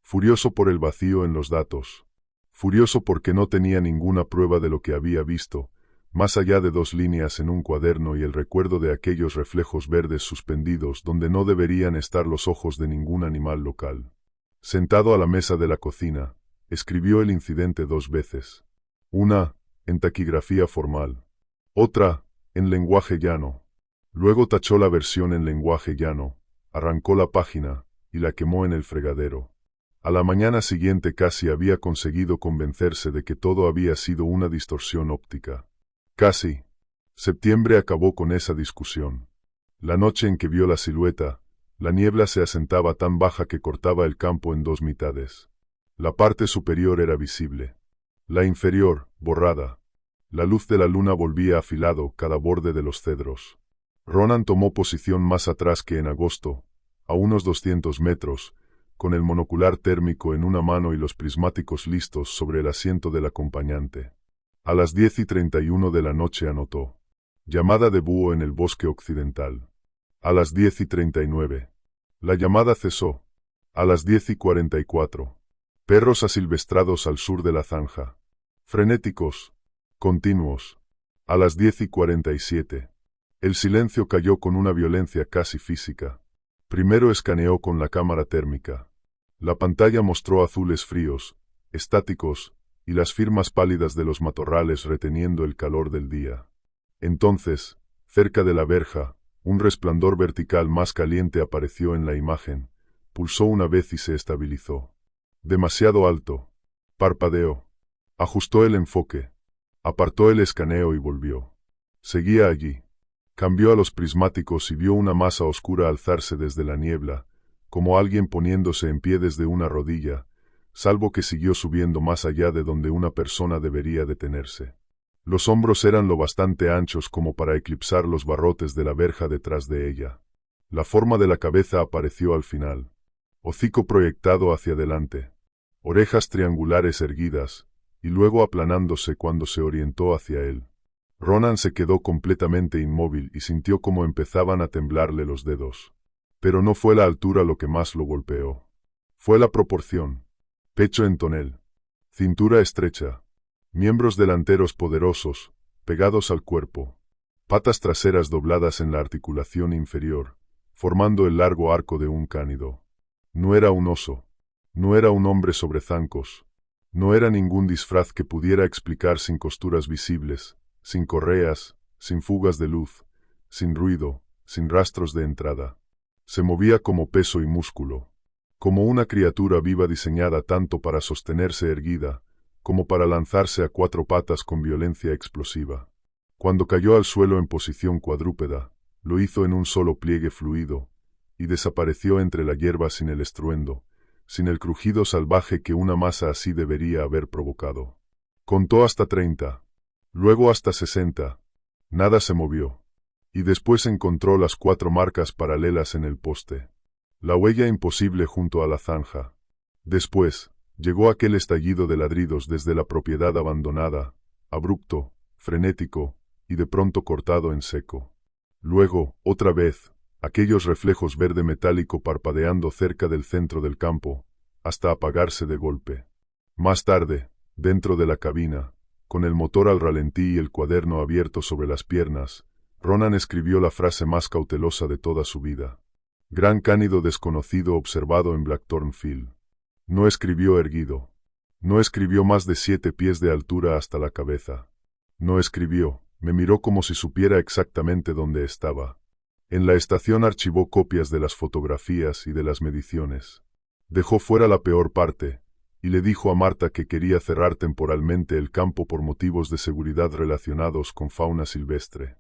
Furioso por el vacío en los datos. Furioso porque no tenía ninguna prueba de lo que había visto, más allá de 2 líneas en un cuaderno y el recuerdo de aquellos reflejos verdes suspendidos donde no deberían estar los ojos de ningún animal local. Sentado a la mesa de la cocina, escribió el incidente 2 veces. Una, en taquigrafía formal. Otra, en lenguaje llano. Luego tachó la versión en lenguaje llano, arrancó la página, y la quemó en el fregadero. A la mañana siguiente casi había conseguido convencerse de que todo había sido una distorsión óptica. Casi. Septiembre acabó con esa discusión. La noche en que vio la silueta, la niebla se asentaba tan baja que cortaba el campo en 2 mitades. La parte superior era visible. La inferior, borrada. La luz de la luna volvía afilado cada borde de los cedros. Ronan tomó posición más atrás que en agosto, a unos 200 metros, con el monocular térmico en una mano y los prismáticos listos sobre el asiento del acompañante. A las 10:31 de la noche anotó. Llamada de búho en el bosque occidental. A las 10:39. La llamada cesó. A las 10:44. Perros asilvestrados al sur de la zanja. Frenéticos. Continuos. A las 10:47. El silencio cayó con una violencia casi física. Primero escaneó con la cámara térmica. La pantalla mostró azules fríos, estáticos, y las firmas pálidas de los matorrales reteniendo el calor del día. Entonces, cerca de la verja, un resplandor vertical más caliente apareció en la imagen, pulsó una vez y se estabilizó. Demasiado alto. Parpadeó. Ajustó el enfoque. Apartó el escaneo y volvió. Seguía allí. Cambió a los prismáticos y vio una masa oscura alzarse desde la niebla, como alguien poniéndose en pie desde una rodilla, salvo que siguió subiendo más allá de donde una persona debería detenerse. Los hombros eran lo bastante anchos como para eclipsar los barrotes de la verja detrás de ella. La forma de la cabeza apareció al final. Hocico proyectado hacia adelante. Orejas triangulares erguidas, y luego aplanándose cuando se orientó hacia él. Ronan se quedó completamente inmóvil y sintió cómo empezaban a temblarle los dedos. Pero no fue la altura lo que más lo golpeó. Fue la proporción. Pecho en tonel. Cintura estrecha. Miembros delanteros poderosos, pegados al cuerpo. Patas traseras dobladas en la articulación inferior, formando el largo arco de un cánido. No era un oso. No era un hombre sobre zancos. No era ningún disfraz que pudiera explicar sin costuras visibles, sin correas, sin fugas de luz, sin ruido, sin rastros de entrada. Se movía como peso y músculo, como una criatura viva diseñada tanto para sostenerse erguida, como para lanzarse a 4 patas con violencia explosiva. Cuando cayó al suelo en posición cuadrúpeda, lo hizo en un solo pliegue fluido, y desapareció entre la hierba sin el estruendo, sin el crujido salvaje que una masa así debería haber provocado. Contó hasta 30, luego hasta 60. Nada se movió. Y después encontró las 4 marcas paralelas en el poste. La huella imposible junto a la zanja. Después, llegó aquel estallido de ladridos desde la propiedad abandonada, abrupto, frenético, y de pronto cortado en seco. Luego, otra vez, aquellos reflejos verde metálico parpadeando cerca del centro del campo, hasta apagarse de golpe. Más tarde, dentro de la cabina, con el motor al ralentí y el cuaderno abierto sobre las piernas, Ronan escribió la frase más cautelosa de toda su vida. Gran cánido desconocido observado en Blackthorn Field. No escribió erguido. No escribió más de 7 pies de altura hasta la cabeza. No escribió, me miró como si supiera exactamente dónde estaba. En la estación archivó copias de las fotografías y de las mediciones. Dejó fuera la peor parte, y le dijo a Marta que quería cerrar temporalmente el campo por motivos de seguridad relacionados con fauna silvestre.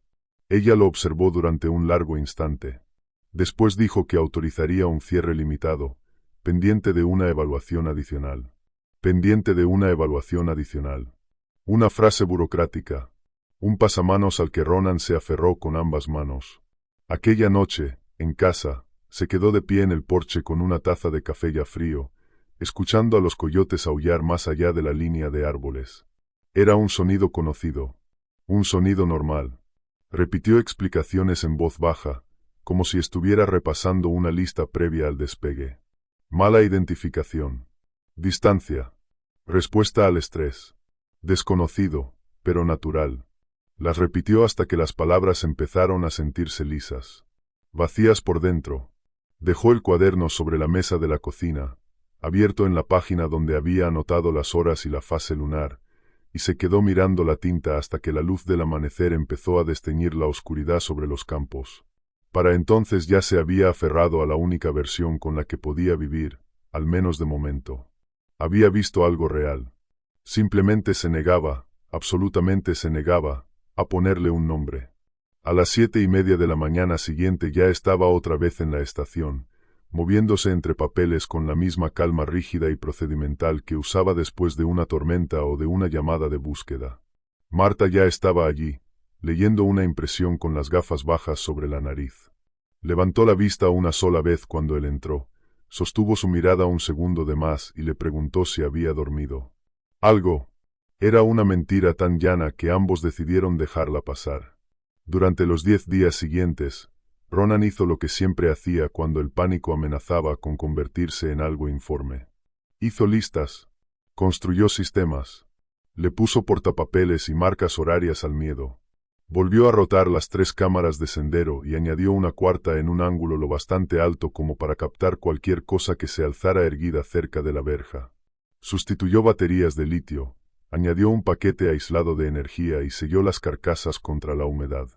Ella lo observó durante un largo instante. Después dijo que autorizaría un cierre limitado, pendiente de una evaluación adicional. Pendiente de una evaluación adicional. Una frase burocrática. Un pasamanos al que Ronan se aferró con ambas manos. Aquella noche, en casa, se quedó de pie en el porche con una taza de café ya frío, escuchando a los coyotes aullar más allá de la línea de árboles. Era un sonido conocido. Un sonido normal. Repitió explicaciones en voz baja, como si estuviera repasando una lista previa al despegue. Mala identificación. Distancia. Respuesta al estrés. Desconocido, pero natural. Las repitió hasta que las palabras empezaron a sentirse lisas. Vacías por dentro. Dejó el cuaderno sobre la mesa de la cocina, abierto en la página donde había anotado las horas y la fase lunar, y se quedó mirando la tinta hasta que la luz del amanecer empezó a desteñir la oscuridad sobre los campos. Para entonces ya se había aferrado a la única versión con la que podía vivir, al menos de momento. Había visto algo real. Simplemente se negaba, absolutamente se negaba, a ponerle un nombre. A las 7:30 de la mañana siguiente ya estaba otra vez en la estación, moviéndose entre papeles con la misma calma rígida y procedimental que usaba después de una tormenta o de una llamada de búsqueda. Marta ya estaba allí, leyendo una impresión con las gafas bajas sobre la nariz. Levantó la vista una sola vez cuando él entró, sostuvo su mirada un segundo de más y le preguntó si había dormido. Algo. Era una mentira tan llana que ambos decidieron dejarla pasar. Durante los 10 días siguientes, Ronan hizo lo que siempre hacía cuando el pánico amenazaba con convertirse en algo informe. Hizo listas, construyó sistemas, le puso portapapeles y marcas horarias al miedo. Volvió a rotar las 3 cámaras de sendero y añadió una cuarta en un ángulo lo bastante alto como para captar cualquier cosa que se alzara erguida cerca de la verja. Sustituyó baterías de litio, añadió un paquete aislado de energía y selló las carcasas contra la humedad.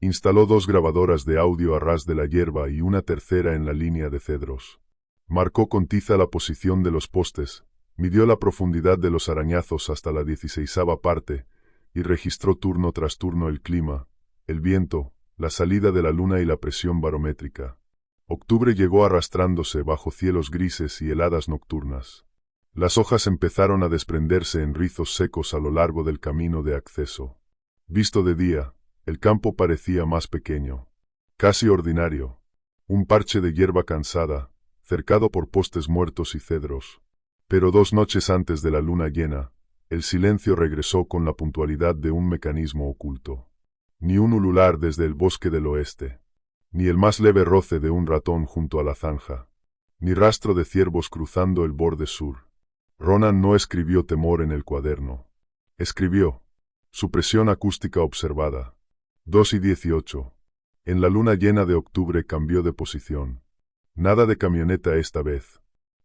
Instaló 2 grabadoras de audio a ras de la hierba y una tercera en la línea de cedros. Marcó con tiza la posición de los postes, midió la profundidad de los arañazos hasta la 16ª parte, y registró turno tras turno el clima, el viento, la salida de la luna y la presión barométrica. Octubre llegó arrastrándose bajo cielos grises y heladas nocturnas. Las hojas empezaron a desprenderse en rizos secos a lo largo del camino de acceso. Visto de día, el campo parecía más pequeño, casi ordinario, un parche de hierba cansada, cercado por postes muertos y cedros. Pero 2 noches antes de la luna llena, el silencio regresó con la puntualidad de un mecanismo oculto. Ni un ulular desde el bosque del oeste, ni el más leve roce de un ratón junto a la zanja, ni rastro de ciervos cruzando el borde sur. Ronan no escribió temor en el cuaderno. Escribió supresión acústica observada. 2:18. En la luna llena de octubre cambió de posición. Nada de camioneta esta vez.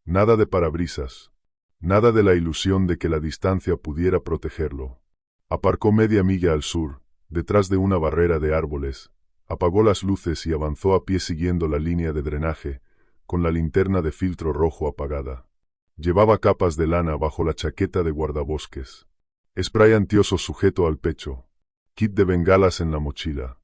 Nada de parabrisas. Nada de la ilusión de que la distancia pudiera protegerlo. Aparcó media milla al sur, detrás de una barrera de árboles, apagó las luces y avanzó a pie siguiendo la línea de drenaje, con la linterna de filtro rojo apagada. Llevaba capas de lana bajo la chaqueta de guardabosques. Spray antioso sujeto al pecho. Kit de bengalas en la mochila.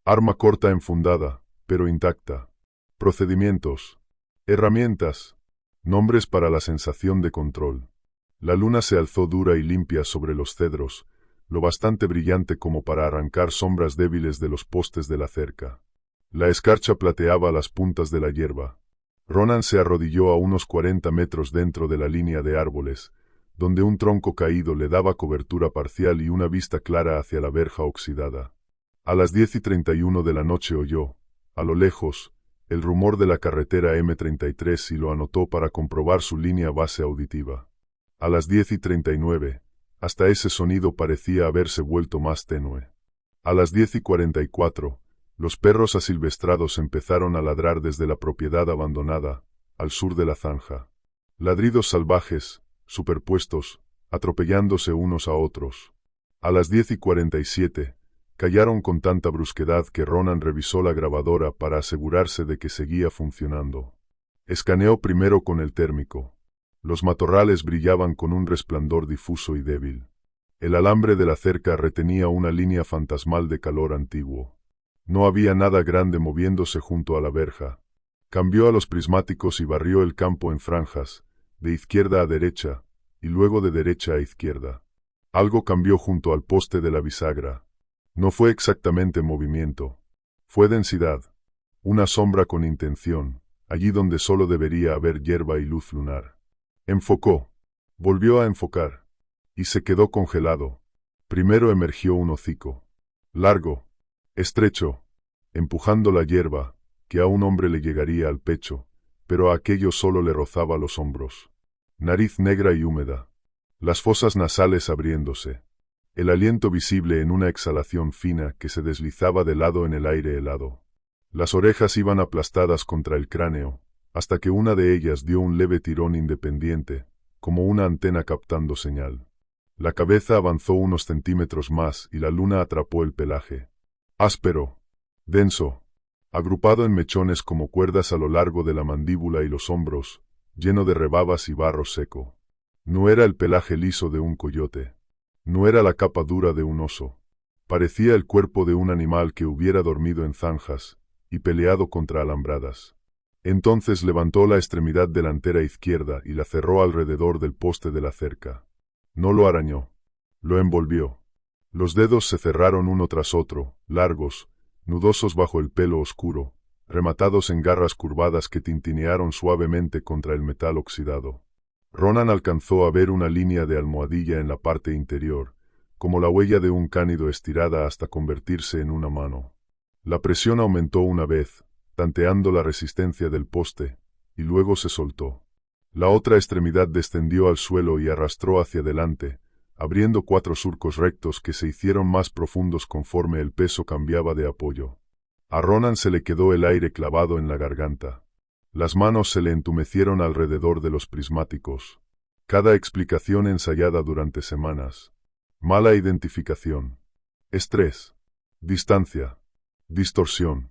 Arma corta enfundada, pero intacta. Procedimientos. Herramientas. Nombres para la sensación de control. La luna se alzó dura y limpia sobre los cedros, lo bastante brillante como para arrancar sombras débiles de los postes de la cerca. La escarcha plateaba las puntas de la hierba. Ronan se arrodilló a unos 40 metros dentro de la línea de árboles, donde un tronco caído le daba cobertura parcial y una vista clara hacia la verja oxidada. A las 10:31 de la noche oyó, a lo lejos, el rumor de la carretera M33 y lo anotó para comprobar su línea base auditiva. A las 10:39, hasta ese sonido parecía haberse vuelto más tenue. A las 10:44, los perros asilvestrados empezaron a ladrar desde la propiedad abandonada, al sur de la zanja. Ladridos salvajes, superpuestos, atropellándose unos a otros. A las 10:47, callaron con tanta brusquedad que Ronan revisó la grabadora para asegurarse de que seguía funcionando. Escaneó primero con el térmico. Los matorrales brillaban con un resplandor difuso y débil. El alambre de la cerca retenía una línea fantasmal de calor antiguo. No había nada grande moviéndose junto a la verja. Cambió a los prismáticos y barrió el campo en franjas, de izquierda a derecha, y luego de derecha a izquierda. Algo cambió junto al poste de la bisagra. No fue exactamente movimiento. Fue densidad. Una sombra con intención, allí donde solo debería haber hierba y luz lunar. Enfocó. Volvió a enfocar. Y se quedó congelado. Primero emergió un hocico. Largo. Estrecho. Empujando la hierba, que a un hombre le llegaría al pecho, pero a aquello solo le rozaba los hombros. Nariz negra y húmeda. Las fosas nasales abriéndose. El aliento visible en una exhalación fina que se deslizaba de lado en el aire helado. Las orejas iban aplastadas contra el cráneo, hasta que una de ellas dio un leve tirón independiente, como una antena captando señal. La cabeza avanzó unos centímetros más y la luna atrapó el pelaje. Áspero. Denso. Agrupado en mechones como cuerdas a lo largo de la mandíbula y los hombros, lleno de rebabas y barro seco. No era el pelaje liso de un coyote. No era la capa dura de un oso. Parecía el cuerpo de un animal que hubiera dormido en zanjas y peleado contra alambradas. Entonces levantó la extremidad delantera izquierda y la cerró alrededor del poste de la cerca. No lo arañó. Lo envolvió. Los dedos se cerraron uno tras otro, largos, nudosos bajo el pelo oscuro, rematados en garras curvadas que tintinearon suavemente contra el metal oxidado. Ronan alcanzó a ver una línea de almohadilla en la parte interior, como la huella de un cánido estirada hasta convertirse en una mano. La presión aumentó una vez, tanteando la resistencia del poste, y luego se soltó. La otra extremidad descendió al suelo y arrastró hacia adelante, abriendo 4 surcos rectos que se hicieron más profundos conforme el peso cambiaba de apoyo. A Ronan se le quedó el aire clavado en la garganta. Las manos se le entumecieron alrededor de los prismáticos. Cada explicación ensayada durante semanas. Mala identificación. Estrés. Distancia. Distorsión.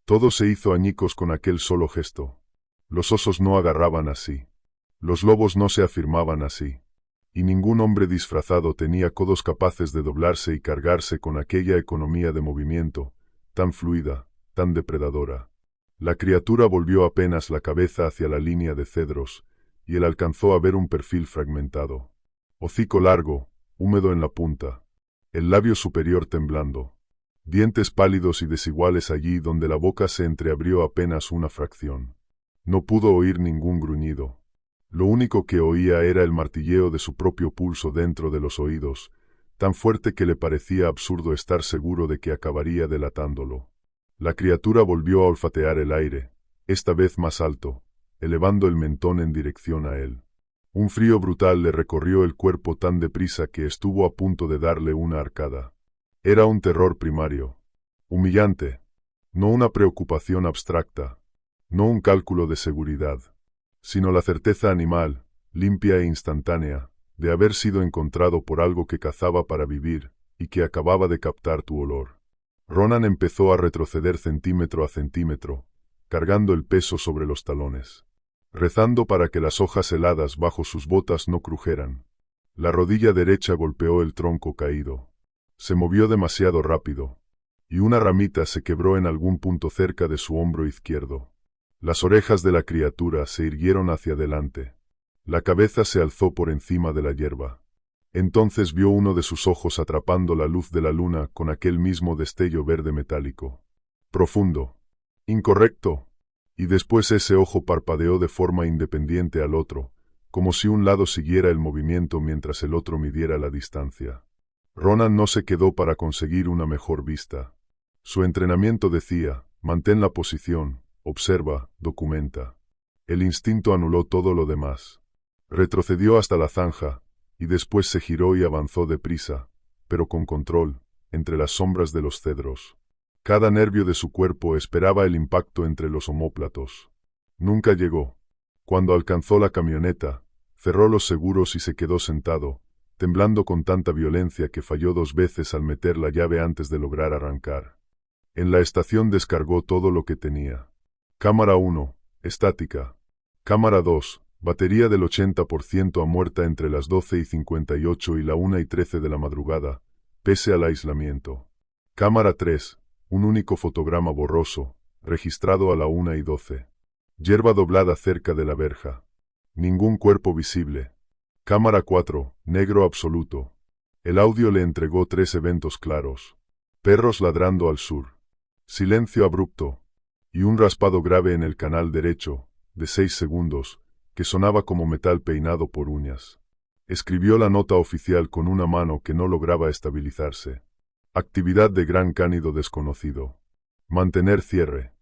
Todo se hizo añicos con aquel solo gesto. Los osos no agarraban así. Los lobos no se afirmaban así. Y ningún hombre disfrazado tenía codos capaces de doblarse y cargarse con aquella economía de movimiento, tan fluida, tan depredadora. La criatura volvió apenas la cabeza hacia la línea de cedros, y él alcanzó a ver un perfil fragmentado. Hocico largo, húmedo en la punta. El labio superior temblando. Dientes pálidos y desiguales allí donde la boca se entreabrió apenas una fracción. No pudo oír ningún gruñido. Lo único que oía era el martilleo de su propio pulso dentro de los oídos, tan fuerte que le parecía absurdo estar seguro de que acabaría delatándolo. La criatura volvió a olfatear el aire, esta vez más alto, elevando el mentón en dirección a él. Un frío brutal le recorrió el cuerpo tan deprisa que estuvo a punto de darle una arcada. Era un terror primario. Humillante. No una preocupación abstracta. No un cálculo de seguridad. Sino la certeza animal, limpia e instantánea, de haber sido encontrado por algo que cazaba para vivir, y que acababa de captar tu olor. Ronan empezó a retroceder centímetro a centímetro, cargando el peso sobre los talones, rezando para que las hojas heladas bajo sus botas no crujeran. La rodilla derecha golpeó el tronco caído. Se movió demasiado rápido, y una ramita se quebró en algún punto cerca de su hombro izquierdo. Las orejas de la criatura se irguieron hacia adelante. La cabeza se alzó por encima de la hierba. Entonces vio uno de sus ojos atrapando la luz de la luna con aquel mismo destello verde metálico. Profundo. Incorrecto. Y después ese ojo parpadeó de forma independiente al otro, como si un lado siguiera el movimiento mientras el otro midiera la distancia. Ronan no se quedó para conseguir una mejor vista. Su entrenamiento decía, mantén la posición, observa, documenta. El instinto anuló todo lo demás. Retrocedió hasta la zanja, y después se giró y avanzó deprisa, pero con control, entre las sombras de los cedros. Cada nervio de su cuerpo esperaba el impacto entre los omóplatos. Nunca llegó. Cuando alcanzó la camioneta, cerró los seguros y se quedó sentado, temblando con tanta violencia que falló 2 veces al meter la llave antes de lograr arrancar. En la estación descargó todo lo que tenía. Cámara 1, estática. Cámara 2, batería del 80% a muerta entre las 12:58 y la 1:13 de la madrugada, pese al aislamiento. Cámara 3, un único fotograma borroso, registrado a la 1:12. Hierba doblada cerca de la verja. Ningún cuerpo visible. Cámara 4, negro absoluto. El audio le entregó 3 eventos claros. Perros ladrando al sur. Silencio abrupto. y un raspado grave en el canal derecho, de 6 segundos, que sonaba como metal peinado por uñas. Escribió la nota oficial con una mano que no lograba estabilizarse. Actividad de gran cánido desconocido. Mantener cierre.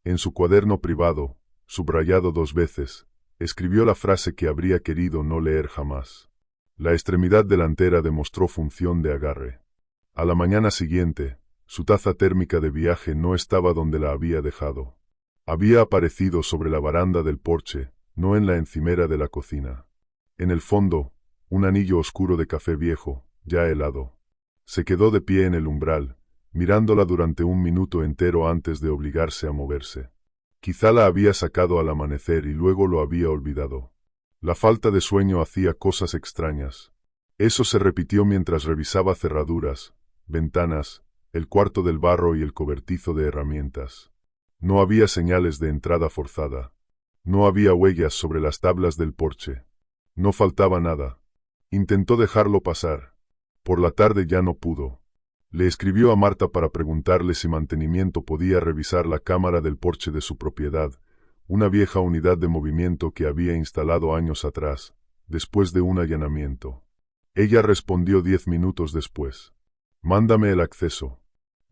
En su cuaderno privado, subrayado 2 veces, escribió la frase que habría querido no leer jamás. La extremidad delantera demostró función de agarre. A la mañana siguiente, su taza térmica de viaje no estaba donde la había dejado. Había aparecido sobre la baranda del porche, no en la encimera de la cocina. En el fondo, un anillo oscuro de café viejo, ya helado. Se quedó de pie en el umbral, mirándola durante un minuto entero antes de obligarse a moverse. Quizá la había sacado al amanecer y luego lo había olvidado. La falta de sueño hacía cosas extrañas. Eso se repitió mientras revisaba cerraduras, ventanas, el cuarto del barro y el cobertizo de herramientas. No había señales de entrada forzada. No había huellas sobre las tablas del porche. No faltaba nada. Intentó dejarlo pasar. Por la tarde ya no pudo. Le escribió a Marta para preguntarle si mantenimiento podía revisar la cámara del porche de su propiedad, una vieja unidad de movimiento que había instalado años atrás, después de un allanamiento. Ella respondió 10 minutos después. Mándame el acceso.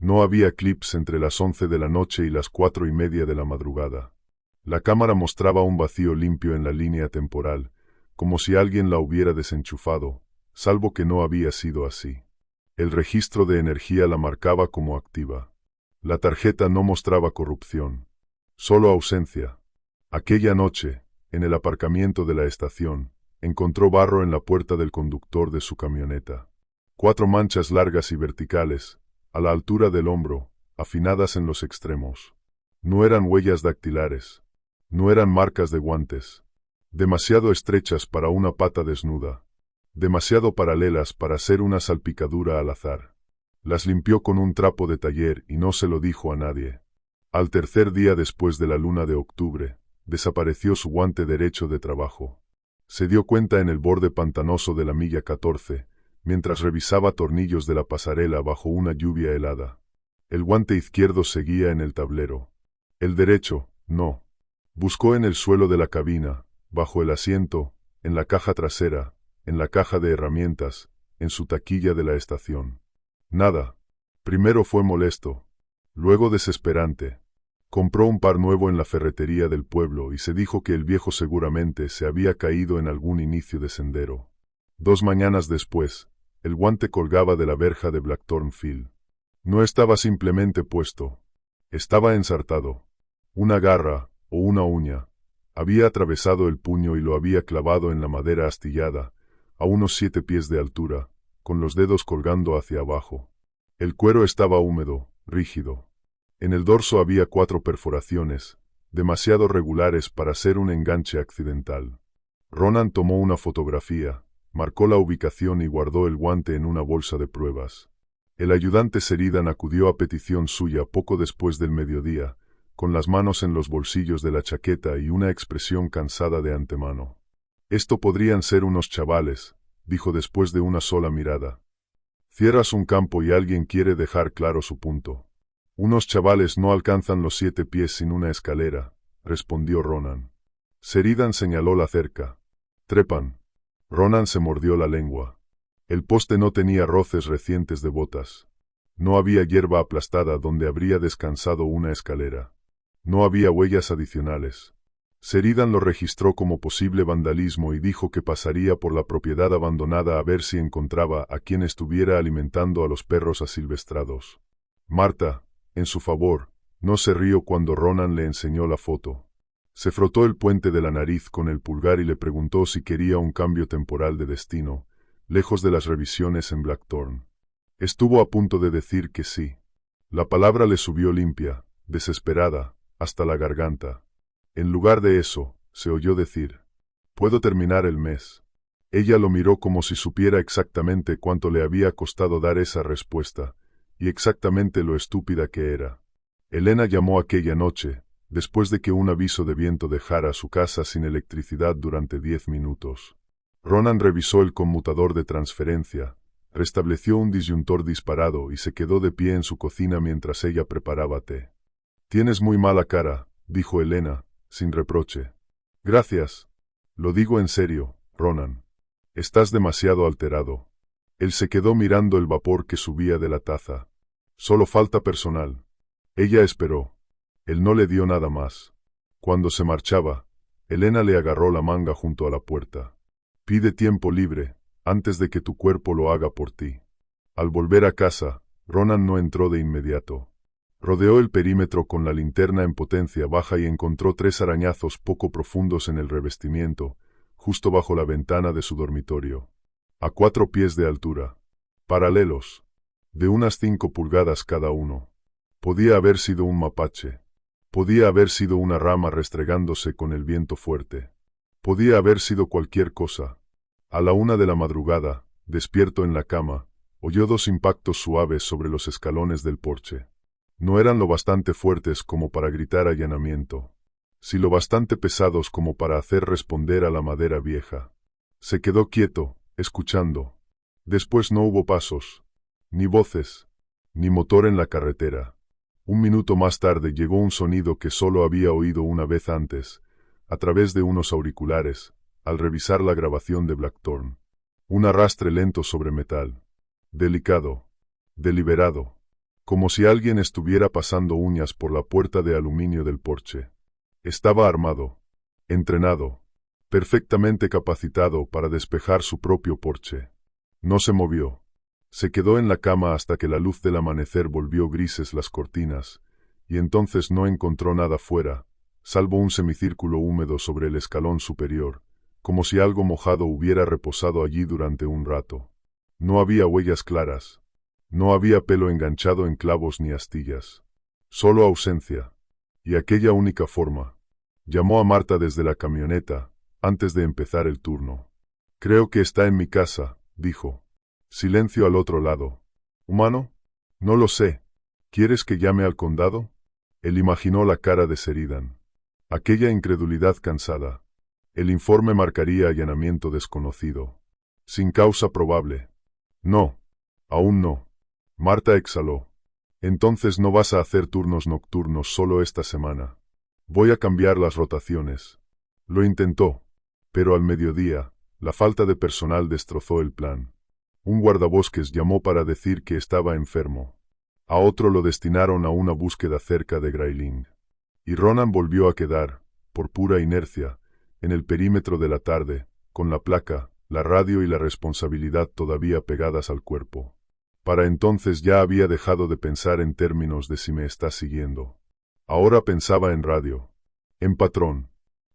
No había clips entre las 11 de la noche y las 4:30 de la madrugada. La cámara mostraba un vacío limpio en la línea temporal, como si alguien la hubiera desenchufado, salvo que no había sido así. El registro de energía la marcaba como activa. La tarjeta no mostraba corrupción, solo ausencia. Aquella noche, en el aparcamiento de la estación, encontró barro en la puerta del conductor de su camioneta. 4 manchas largas y verticales, a la altura del hombro, afinadas en los extremos. No eran huellas dactilares. No eran marcas de guantes. Demasiado estrechas para una pata desnuda. Demasiado paralelas para ser una salpicadura al azar. Las limpió con un trapo de taller y no se lo dijo a nadie. Al tercer día después de la luna de octubre, desapareció su guante derecho de trabajo. Se dio cuenta en el borde pantanoso de la milla 14, mientras revisaba tornillos de la pasarela bajo una lluvia helada. El guante izquierdo seguía en el tablero. El derecho, no. Buscó en el suelo de la cabina, bajo el asiento, en la caja trasera, en la caja de herramientas, en su taquilla de la estación. Nada. Primero fue molesto, luego desesperante. Compró un par nuevo en la ferretería del pueblo y se dijo que el viejo seguramente se había caído en algún inicio de sendero. 2 mañanas después, el guante colgaba de la verja de Blackthorn Field. No estaba simplemente puesto. Estaba ensartado. Una garra, o una uña, había atravesado el puño y lo había clavado en la madera astillada, a unos 7 pies de altura, con los dedos colgando hacia abajo. El cuero estaba húmedo, rígido. En el dorso había 4 perforaciones, demasiado regulares para ser un enganche accidental. Ronan tomó una fotografía, marcó la ubicación y guardó el guante en una bolsa de pruebas. El ayudante Sheridan acudió a petición suya poco después del mediodía, con las manos en los bolsillos de la chaqueta y una expresión cansada de antemano. «Esto podrían ser unos chavales», dijo después de una sola mirada. «Cierras un campo y alguien quiere dejar claro su punto. Unos chavales no alcanzan los 7 pies sin una escalera», respondió Ronan. Sheridan señaló la cerca. «Trepan». Ronan se mordió la lengua. El poste no tenía roces recientes de botas. No había hierba aplastada donde habría descansado una escalera. No había huellas adicionales. Sheridan lo registró como posible vandalismo y dijo que pasaría por la propiedad abandonada a ver si encontraba a quien estuviera alimentando a los perros asilvestrados. Marta, en su favor, no se rió cuando Ronan le enseñó la foto. Se frotó el puente de la nariz con el pulgar y le preguntó si quería un cambio temporal de destino, lejos de las revisiones en Blackthorn. Estuvo a punto de decir que sí. La palabra le subió limpia, desesperada, hasta la garganta. En lugar de eso, se oyó decir: «Puedo terminar el mes». Ella lo miró como si supiera exactamente cuánto le había costado dar esa respuesta, y exactamente lo estúpida que era. Elena llamó aquella noche, después de que un aviso de viento dejara su casa sin electricidad durante 10 minutos. Ronan revisó el conmutador de transferencia, restableció un disyuntor disparado y se quedó de pie en su cocina mientras ella preparaba té. Tienes muy mala cara, dijo Elena, sin reproche. Gracias. Lo digo en serio, Ronan. Estás demasiado alterado. Él se quedó mirando el vapor que subía de la taza. Solo falta personal. Ella esperó. Él no le dio nada más. Cuando se marchaba, Elena le agarró la manga junto a la puerta. Pide tiempo libre, antes de que tu cuerpo lo haga por ti. Al volver a casa, Ronan no entró de inmediato. Rodeó el perímetro con la linterna en potencia baja y encontró 3 arañazos poco profundos en el revestimiento, justo bajo la ventana de su dormitorio. A 4 pies de altura. Paralelos. De unas 5 pulgadas cada uno. Podía haber sido un mapache. Podía haber sido una rama restregándose con el viento fuerte. Podía haber sido cualquier cosa. A la 1 de la madrugada, despierto en la cama, oyó 2 impactos suaves sobre los escalones del porche. No eran lo bastante fuertes como para gritar allanamiento, si lo bastante pesados como para hacer responder a la madera vieja. Se quedó quieto, escuchando. Después no hubo pasos, ni voces, ni motor en la carretera. 1 minuto más tarde llegó un sonido que solo había oído una vez antes, a través de unos auriculares, al revisar la grabación de Blackthorn. Un arrastre lento sobre metal. Delicado. Deliberado. Como si alguien estuviera pasando uñas por la puerta de aluminio del porche. Estaba armado. Entrenado. Perfectamente capacitado para despejar su propio porche. No se movió. Se quedó en la cama hasta que la luz del amanecer volvió grises las cortinas, y entonces no encontró nada fuera, salvo un semicírculo húmedo sobre el escalón superior, como si algo mojado hubiera reposado allí durante un rato. No había huellas claras. No había pelo enganchado en clavos ni astillas. Solo ausencia. Y aquella única forma. Llamó a Marta desde la camioneta, antes de empezar el turno. Creo que está en mi casa, dijo. Silencio al otro lado. ¿Humano? No lo sé. ¿Quieres que llame al condado? Él imaginó la cara de Sheridan. Aquella incredulidad cansada. El informe marcaría allanamiento desconocido. Sin causa probable. No. Aún no. Marta exhaló. Entonces no vas a hacer turnos nocturnos solo esta semana. Voy a cambiar las rotaciones. Lo intentó. Pero al mediodía, la falta de personal destrozó el plan. Un guardabosques llamó para decir que estaba enfermo. A otro lo destinaron a una búsqueda cerca de Grayling. Y Ronan volvió a quedar, por pura inercia, en el perímetro de la tarde, con la placa, la radio y la responsabilidad todavía pegadas al cuerpo. Para entonces ya había dejado de pensar en términos de si me está siguiendo. Ahora pensaba en radio. En patrón.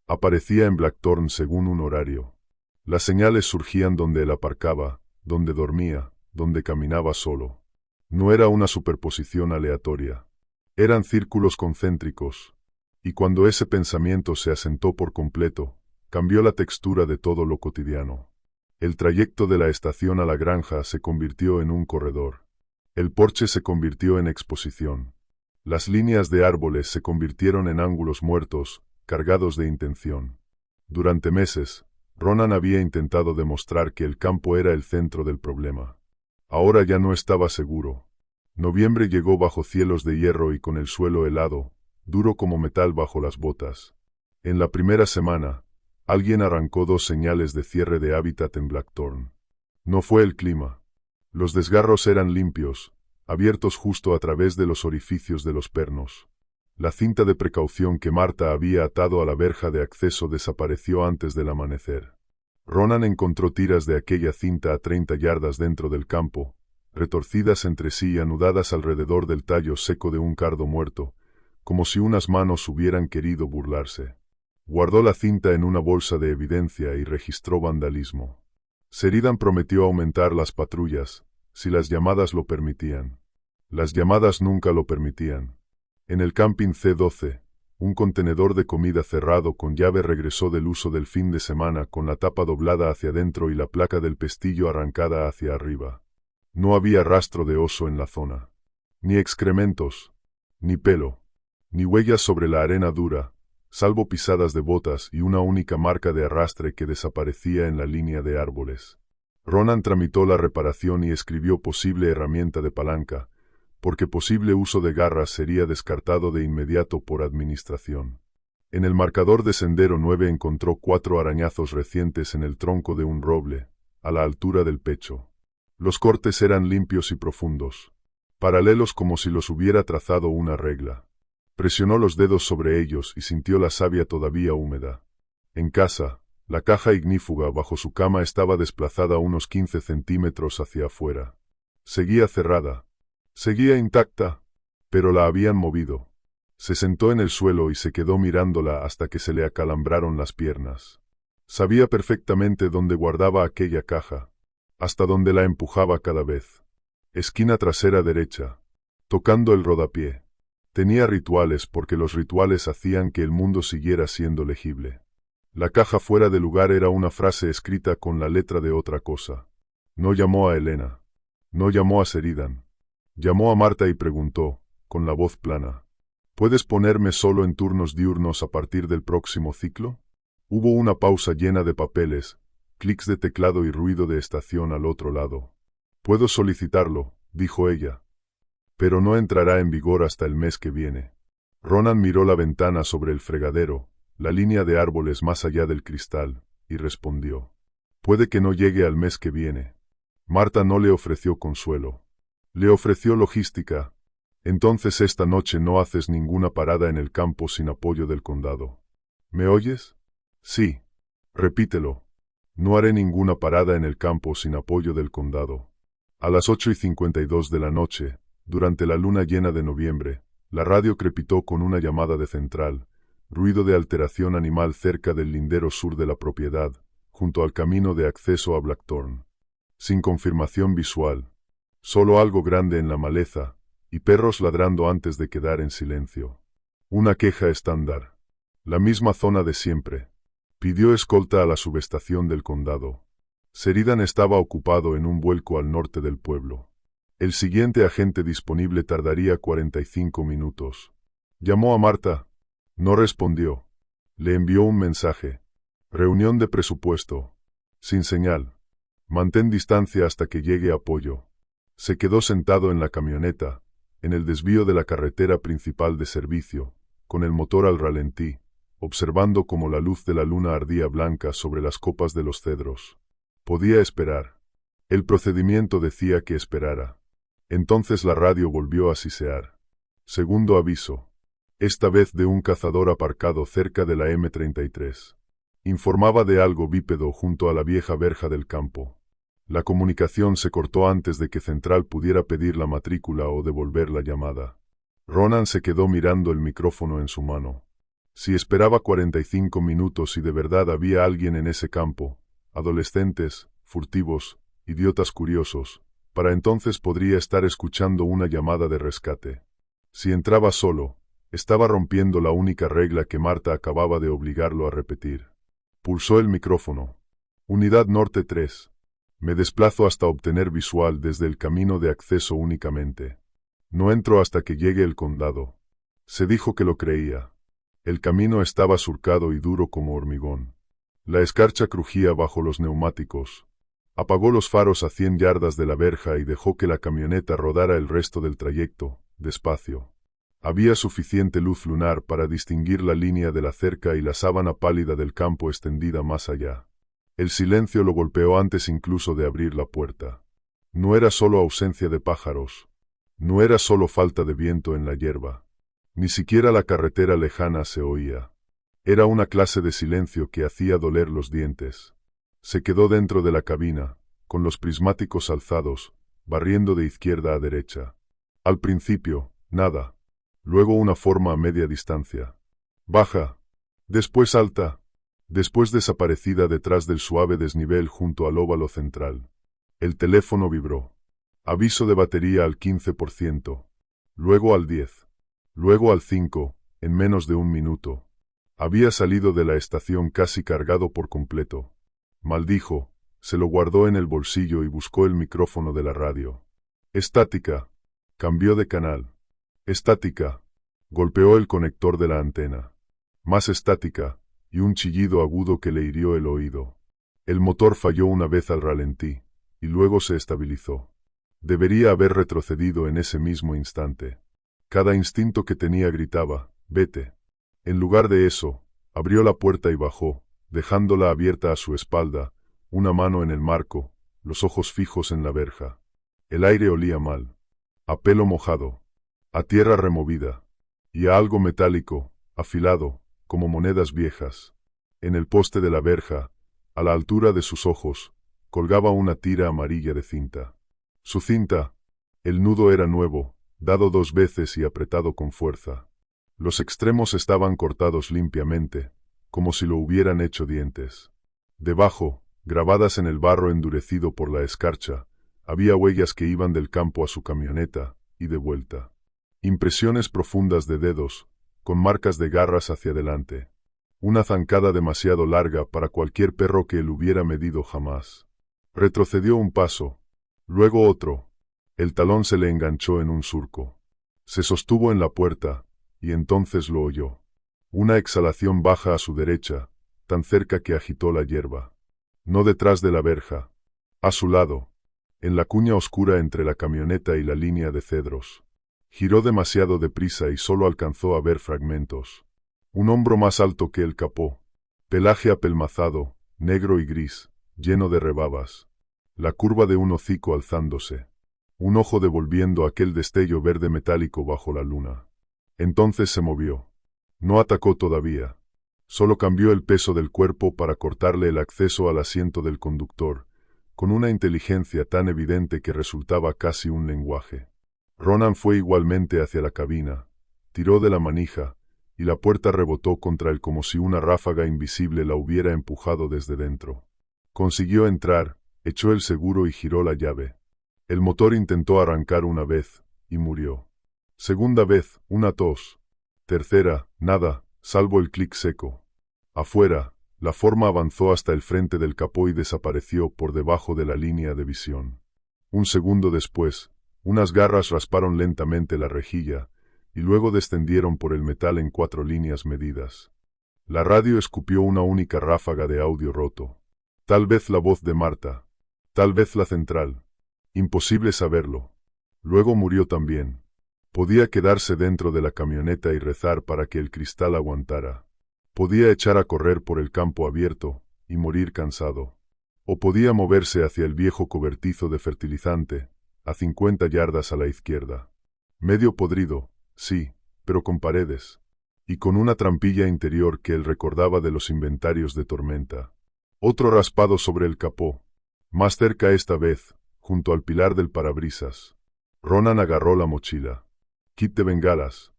Aparecía en Blackthorn según un horario. Las señales surgían donde él aparcaba, donde dormía, donde caminaba solo. No era una superposición aleatoria. Eran círculos concéntricos. Y cuando ese pensamiento se asentó por completo, cambió la textura de todo lo cotidiano. El trayecto de la estación a la granja se convirtió en un corredor. El porche se convirtió en exposición. Las líneas de árboles se convirtieron en ángulos muertos, cargados de intención. Durante meses, Ronan había intentado demostrar que el campo era el centro del problema. Ahora ya no estaba seguro. Noviembre llegó bajo cielos de hierro y con el suelo helado, duro como metal bajo las botas. En la primera semana, alguien arrancó 2 señales de cierre de hábitat en Blackthorn. No fue el clima. Los desgarros eran limpios, abiertos justo a través de los orificios de los pernos. La cinta de precaución que Marta había atado a la verja de acceso desapareció antes del amanecer. Ronan encontró tiras de aquella cinta a 30 yardas dentro del campo, retorcidas entre sí y anudadas alrededor del tallo seco de un cardo muerto, como si unas manos hubieran querido burlarse. Guardó la cinta en una bolsa de evidencia y registró vandalismo. Sheridan prometió aumentar las patrullas, si las llamadas lo permitían. Las llamadas nunca lo permitían. En el camping C12, un contenedor de comida cerrado con llave regresó del uso del fin de semana con la tapa doblada hacia adentro y la placa del pestillo arrancada hacia arriba. No había rastro de oso en la zona. Ni excrementos, ni pelo, ni huellas sobre la arena dura, salvo pisadas de botas y una única marca de arrastre que desaparecía en la línea de árboles. Ronan tramitó la reparación y escribió posible herramienta de palanca, porque posible uso de garras sería descartado de inmediato por administración. En el marcador de Sendero 9 encontró 4 arañazos recientes en el tronco de un roble, a la altura del pecho. Los cortes eran limpios y profundos, paralelos como si los hubiera trazado una regla. Presionó los dedos sobre ellos y sintió la savia todavía húmeda. En casa, la caja ignífuga bajo su cama estaba desplazada unos 15 centímetros hacia afuera. Seguía cerrada. Seguía intacta, pero la habían movido. Se sentó en el suelo y se quedó mirándola hasta que se le acalambraron las piernas. Sabía perfectamente dónde guardaba aquella caja, hasta dónde la empujaba cada vez. Esquina trasera derecha, tocando el rodapié. Tenía rituales porque los rituales hacían que el mundo siguiera siendo legible. La caja fuera de lugar era una frase escrita con la letra de otra cosa. No llamó a Elena. No llamó a Sheridan. Llamó a Marta y preguntó, con la voz plana: ¿puedes ponerme solo en turnos diurnos a partir del próximo ciclo? Hubo una pausa llena de papeles, clics de teclado y ruido de estación al otro lado. Puedo solicitarlo, dijo ella. Pero no entrará en vigor hasta el mes que viene. Ronan miró la ventana sobre el fregadero, la línea de árboles más allá del cristal, y respondió: puede que no llegue al mes que viene. Marta no le ofreció consuelo. Le ofreció logística. Entonces esta noche no haces ninguna parada en el campo sin apoyo del condado. ¿Me oyes? Sí. Repítelo. No haré ninguna parada en el campo sin apoyo del condado. A las 8:52 de la noche, durante la luna llena de noviembre, la radio crepitó con una llamada de central, ruido de alteración animal cerca del lindero sur de la propiedad, junto al camino de acceso a Blackthorn. Sin confirmación visual. Solo algo grande en la maleza, y perros ladrando antes de quedar en silencio. Una queja estándar. La misma zona de siempre. Pidió escolta a la subestación del condado. Sheridan estaba ocupado en un vuelco al norte del pueblo. El siguiente agente disponible tardaría 45 minutos. Llamó a Marta. No respondió. Le envió un mensaje. Reunión de presupuesto. Sin señal. Mantén distancia hasta que llegue apoyo. Se quedó sentado en la camioneta, en el desvío de la carretera principal de servicio, con el motor al ralentí, observando cómo la luz de la luna ardía blanca sobre las copas de los cedros. Podía esperar. El procedimiento decía que esperara. Entonces la radio volvió a sisear. Segundo aviso. Esta vez de un cazador aparcado cerca de la M33. Informaba de algo bípedo junto a la vieja verja del campo. La comunicación se cortó antes de que Central pudiera pedir la matrícula o devolver la llamada. Ronan se quedó mirando el micrófono en su mano. Si esperaba 45 minutos y de verdad había alguien en ese campo, adolescentes, furtivos, idiotas curiosos, para entonces podría estar escuchando una llamada de rescate. Si entraba solo, estaba rompiendo la única regla que Marta acababa de obligarlo a repetir. Pulsó el micrófono. Unidad Norte 3. Me desplazo hasta obtener visual desde el camino de acceso únicamente. No entro hasta que llegue el condado. Se dijo que lo creía. El camino estaba surcado y duro como hormigón. La escarcha crujía bajo los neumáticos. Apagó los faros a 100 yardas de la verja y dejó que la camioneta rodara el resto del trayecto, despacio. Había suficiente luz lunar para distinguir la línea de la cerca y la sábana pálida del campo extendida más allá. El silencio lo golpeó antes incluso de abrir la puerta. No era solo ausencia de pájaros. No era solo falta de viento en la hierba. Ni siquiera la carretera lejana se oía. Era una clase de silencio que hacía doler los dientes. Se quedó dentro de la cabina, con los prismáticos alzados, barriendo de izquierda a derecha. Al principio, nada. Luego una forma a media distancia. Baja. Después alta. Después desaparecida detrás del suave desnivel junto al óvalo central. El teléfono vibró. Aviso de batería al 15%. Luego al 10%. Luego al 5%, en menos de un minuto. Había salido de la estación casi cargado por completo. Maldijo, se lo guardó en el bolsillo y buscó el micrófono de la radio. Estática. Cambió de canal. Estática. Golpeó el conector de la antena. Más estática, y un chillido agudo que le hirió el oído. El motor falló una vez al ralentí, y luego se estabilizó. Debería haber retrocedido en ese mismo instante. Cada instinto que tenía gritaba, vete. En lugar de eso, abrió la puerta y bajó, dejándola abierta a su espalda, una mano en el marco, los ojos fijos en la verja. El aire olía mal. A pelo mojado, a tierra removida, y a algo metálico, afilado, como monedas viejas. En el poste de la verja, a la altura de sus ojos, colgaba una tira amarilla de cinta. Su cinta, el nudo era nuevo, dado 2 veces y apretado con fuerza. Los extremos estaban cortados limpiamente, como si lo hubieran hecho dientes. Debajo, grabadas en el barro endurecido por la escarcha, había huellas que iban del campo a su camioneta, y de vuelta. Impresiones profundas de dedos, con marcas de garras hacia adelante. Una zancada demasiado larga para cualquier perro que él hubiera medido jamás. Retrocedió un paso, luego otro. El talón se le enganchó en un surco. Se sostuvo en la puerta, y entonces lo oyó. Una exhalación baja a su derecha, tan cerca que agitó la hierba. No detrás de la verja. A su lado, en la cuña oscura entre la camioneta y la línea de cedros. Giró demasiado deprisa y solo alcanzó a ver fragmentos. Un hombro más alto que el capó. Pelaje apelmazado, negro y gris, lleno de rebabas. La curva de un hocico alzándose. Un ojo devolviendo aquel destello verde metálico bajo la luna. Entonces se movió. No atacó todavía. Solo cambió el peso del cuerpo para cortarle el acceso al asiento del conductor, con una inteligencia tan evidente que resultaba casi un lenguaje. Ronan fue igualmente hacia la cabina, tiró de la manija, y la puerta rebotó contra él como si una ráfaga invisible la hubiera empujado desde dentro. Consiguió entrar, echó el seguro y giró la llave. El motor intentó arrancar una vez, y murió. Segunda vez, una tos. Tercera, nada, salvo el clic seco. Afuera, la forma avanzó hasta el frente del capó y desapareció por debajo de la línea de visión. Un segundo después, unas garras rasparon lentamente la rejilla, y luego descendieron por el metal en 4 líneas medidas. La radio escupió una única ráfaga de audio roto. Tal vez la voz de Marta. Tal vez la central. Imposible saberlo. Luego murió también. Podía quedarse dentro de la camioneta y rezar para que el cristal aguantara. Podía echar a correr por el campo abierto, y morir cansado. O podía moverse hacia el viejo cobertizo de fertilizante, a 50 yardas a la izquierda. Medio podrido, sí, pero con paredes. Y con una trampilla interior que él recordaba de los inventarios de tormenta. Otro raspado sobre el capó. Más cerca esta vez, junto al pilar del parabrisas. Ronan agarró la mochila. Kit de bengalas.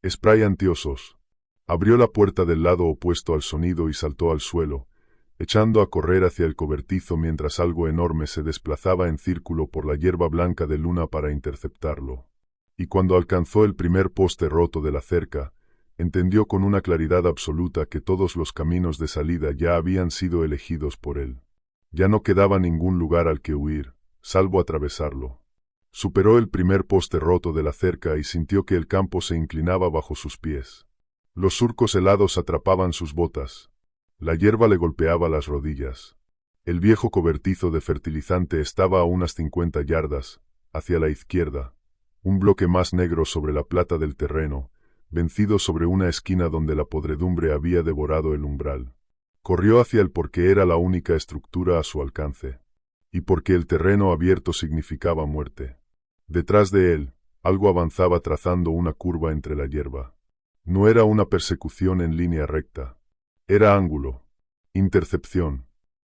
Spray antiosos. Abrió la puerta del lado opuesto al sonido y saltó al suelo, echando a correr hacia el cobertizo mientras algo enorme se desplazaba en círculo por la hierba blanca de luna para interceptarlo. Y cuando alcanzó el primer poste roto de la cerca, entendió con una claridad absoluta que todos los caminos de salida ya habían sido elegidos por él. Ya no quedaba ningún lugar al que huir, salvo atravesarlo. Superó el primer poste roto de la cerca y sintió que el campo se inclinaba bajo sus pies. Los surcos helados atrapaban sus botas. La hierba le golpeaba las rodillas. El viejo cobertizo de fertilizante estaba a unas 50 yardas, hacia la izquierda, un bloque más negro sobre la plata del terreno, vencido sobre una esquina donde la podredumbre había devorado el umbral. Corrió hacia él porque era la única estructura a su alcance, y porque el terreno abierto significaba muerte. Detrás de él, algo avanzaba trazando una curva entre la hierba. No era una persecución en línea recta. Era ángulo. Intercepción.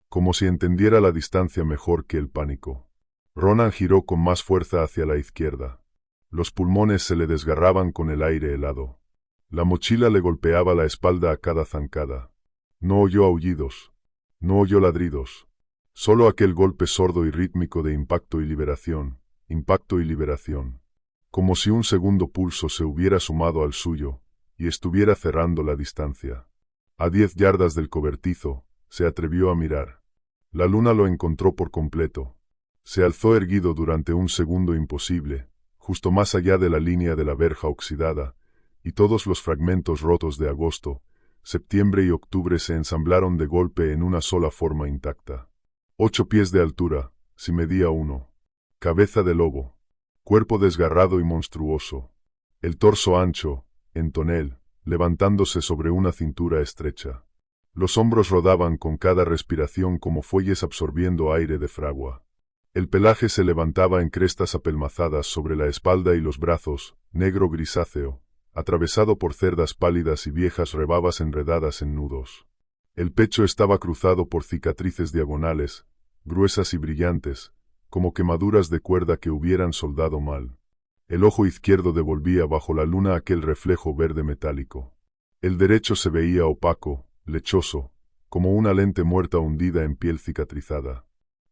Como si entendiera la distancia mejor que el pánico. Ronan giró con más fuerza hacia la izquierda. Los pulmones se le desgarraban con el aire helado. La mochila le golpeaba la espalda a cada zancada. No oyó aullidos. No oyó ladridos. Solo aquel golpe sordo y rítmico de impacto y liberación. Impacto y liberación. Como si un segundo pulso se hubiera sumado al suyo, y estuviera cerrando la distancia. A 10 yardas del cobertizo, se atrevió a mirar. La luna lo encontró por completo. Se alzó erguido durante un segundo imposible, justo más allá de la línea de la verja oxidada, y todos los fragmentos rotos de agosto, septiembre y octubre se ensamblaron de golpe en una sola forma intacta. 8 pies de altura, si medía 1. Cabeza de lobo. Cuerpo desgarrado y monstruoso. El torso ancho, en tonel, levantándose sobre una cintura estrecha. Los hombros rodaban con cada respiración como fuelles absorbiendo aire de fragua. El pelaje se levantaba en crestas apelmazadas sobre la espalda y los brazos, negro grisáceo, atravesado por cerdas pálidas y viejas rebabas enredadas en nudos. El pecho estaba cruzado por cicatrices diagonales, gruesas y brillantes, como quemaduras de cuerda que hubieran soldado mal. El ojo izquierdo devolvía bajo la luna aquel reflejo verde metálico. El derecho se veía opaco, lechoso, como una lente muerta hundida en piel cicatrizada.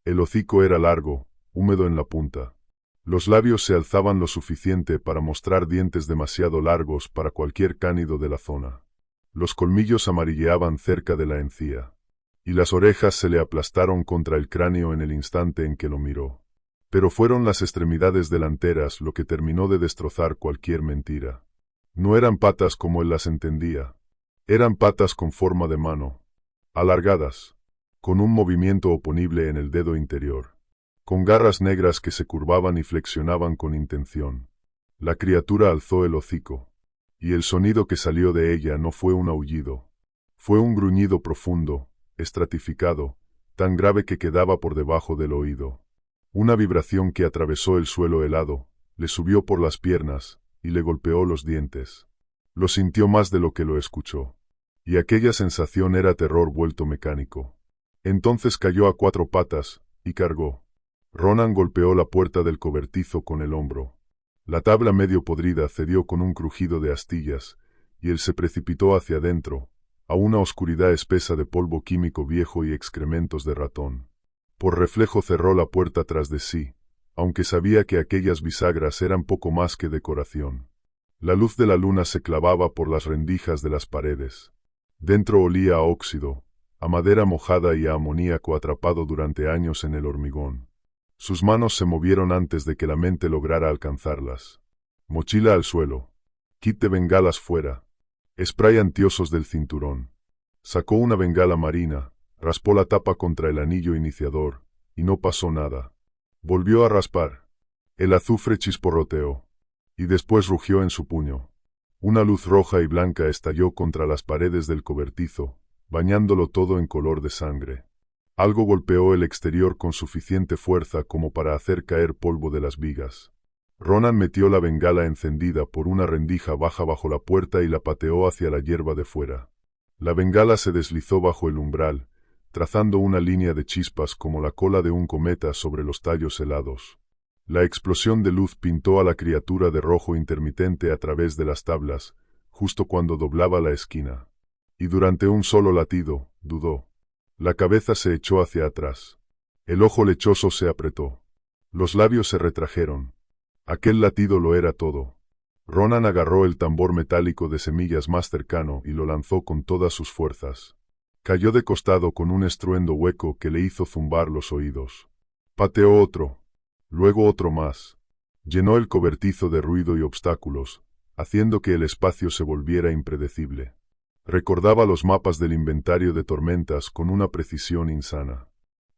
El hocico era largo, húmedo en la punta. Los labios se alzaban lo suficiente para mostrar dientes demasiado largos para cualquier cánido de la zona. Los colmillos amarilleaban cerca de la encía. Y las orejas se le aplastaron contra el cráneo en el instante en que lo miró. Pero fueron las extremidades delanteras lo que terminó de destrozar cualquier mentira. No eran patas como él las entendía. Eran patas con forma de mano. Alargadas. Con un movimiento oponible en el dedo interior. Con garras negras que se curvaban y flexionaban con intención. La criatura alzó el hocico. Y el sonido que salió de ella no fue un aullido. Fue un gruñido profundo, estratificado, tan grave que quedaba por debajo del oído. Una vibración que atravesó el suelo helado, le subió por las piernas, y le golpeó los dientes. Lo sintió más de lo que lo escuchó. Y aquella sensación era terror vuelto mecánico. Entonces cayó a cuatro patas, y cargó. Ronan golpeó la puerta del cobertizo con el hombro. La tabla medio podrida cedió con un crujido de astillas, y él se precipitó hacia adentro, a una oscuridad espesa de polvo químico viejo y excrementos de ratón. Por reflejo cerró la puerta tras de sí, aunque sabía que aquellas bisagras eran poco más que decoración. La luz de la luna se clavaba por las rendijas de las paredes. Dentro olía a óxido, a madera mojada y a amoníaco atrapado durante años en el hormigón. Sus manos se movieron antes de que la mente lograra alcanzarlas. Mochila al suelo. Kit de bengalas fuera. Spray antiosos del cinturón. Sacó una bengala marina, raspó la tapa contra el anillo iniciador, y no pasó nada. Volvió a raspar. El azufre chisporroteó. Y después rugió en su puño. Una luz roja y blanca estalló contra las paredes del cobertizo, bañándolo todo en color de sangre. Algo golpeó el exterior con suficiente fuerza como para hacer caer polvo de las vigas. Ronan metió la bengala encendida por una rendija baja bajo la puerta y la pateó hacia la hierba de fuera. La bengala se deslizó bajo el umbral, trazando una línea de chispas como la cola de un cometa sobre los tallos helados. La explosión de luz pintó a la criatura de rojo intermitente a través de las tablas, justo cuando doblaba la esquina. Y durante un solo latido, dudó. La cabeza se echó hacia atrás. El ojo lechoso se apretó. Los labios se retrajeron. Aquel latido lo era todo. Ronan agarró el tambor metálico de semillas más cercano y lo lanzó con todas sus fuerzas. Cayó de costado con un estruendo hueco que le hizo zumbar los oídos. Pateó otro. Luego otro más. Llenó el cobertizo de ruido y obstáculos, haciendo que el espacio se volviera impredecible. Recordaba los mapas del inventario de tormentas con una precisión insana.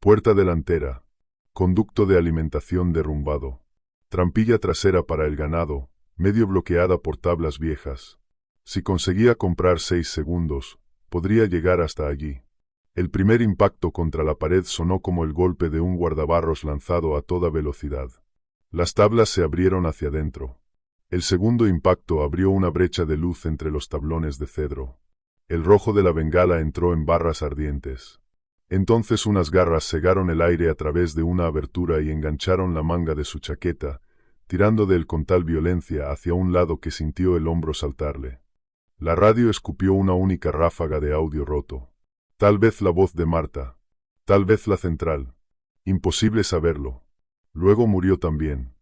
Puerta delantera. Conducto de alimentación derrumbado. Trampilla trasera para el ganado, medio bloqueada por tablas viejas. Si conseguía comprar 6 segundos, podría llegar hasta allí. El primer impacto contra la pared sonó como el golpe de un guardabarros lanzado a toda velocidad. Las tablas se abrieron hacia adentro. El segundo impacto abrió una brecha de luz entre los tablones de cedro. El rojo de la bengala entró en barras ardientes. Entonces unas garras cegaron el aire a través de una abertura y engancharon la manga de su chaqueta, tirando de él con tal violencia hacia un lado que sintió el hombro saltarle. La radio escupió una única ráfaga de audio roto. Tal vez la voz de Marta. Tal vez la central. Imposible saberlo. Luego murió también.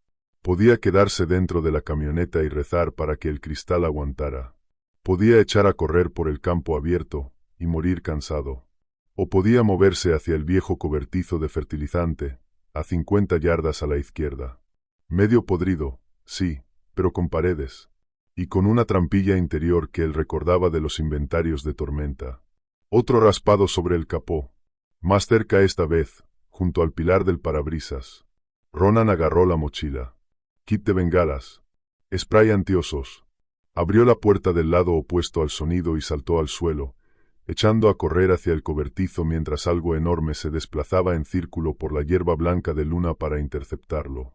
Podía quedarse dentro de la camioneta y rezar para que el cristal aguantara. Podía echar a correr por el campo abierto y morir cansado. O podía moverse hacia el viejo cobertizo de fertilizante, a 50 yardas a la izquierda. Medio podrido, sí, pero con paredes. Y con una trampilla interior que él recordaba de los inventarios de tormenta. Otro raspado sobre el capó. Más cerca esta vez, junto al pilar del parabrisas. Ronan agarró la mochila. Kit de bengalas. Spray antiosos. Abrió la puerta del lado opuesto al sonido y saltó al suelo, echando a correr hacia el cobertizo mientras algo enorme se desplazaba en círculo por la hierba blanca de luna para interceptarlo.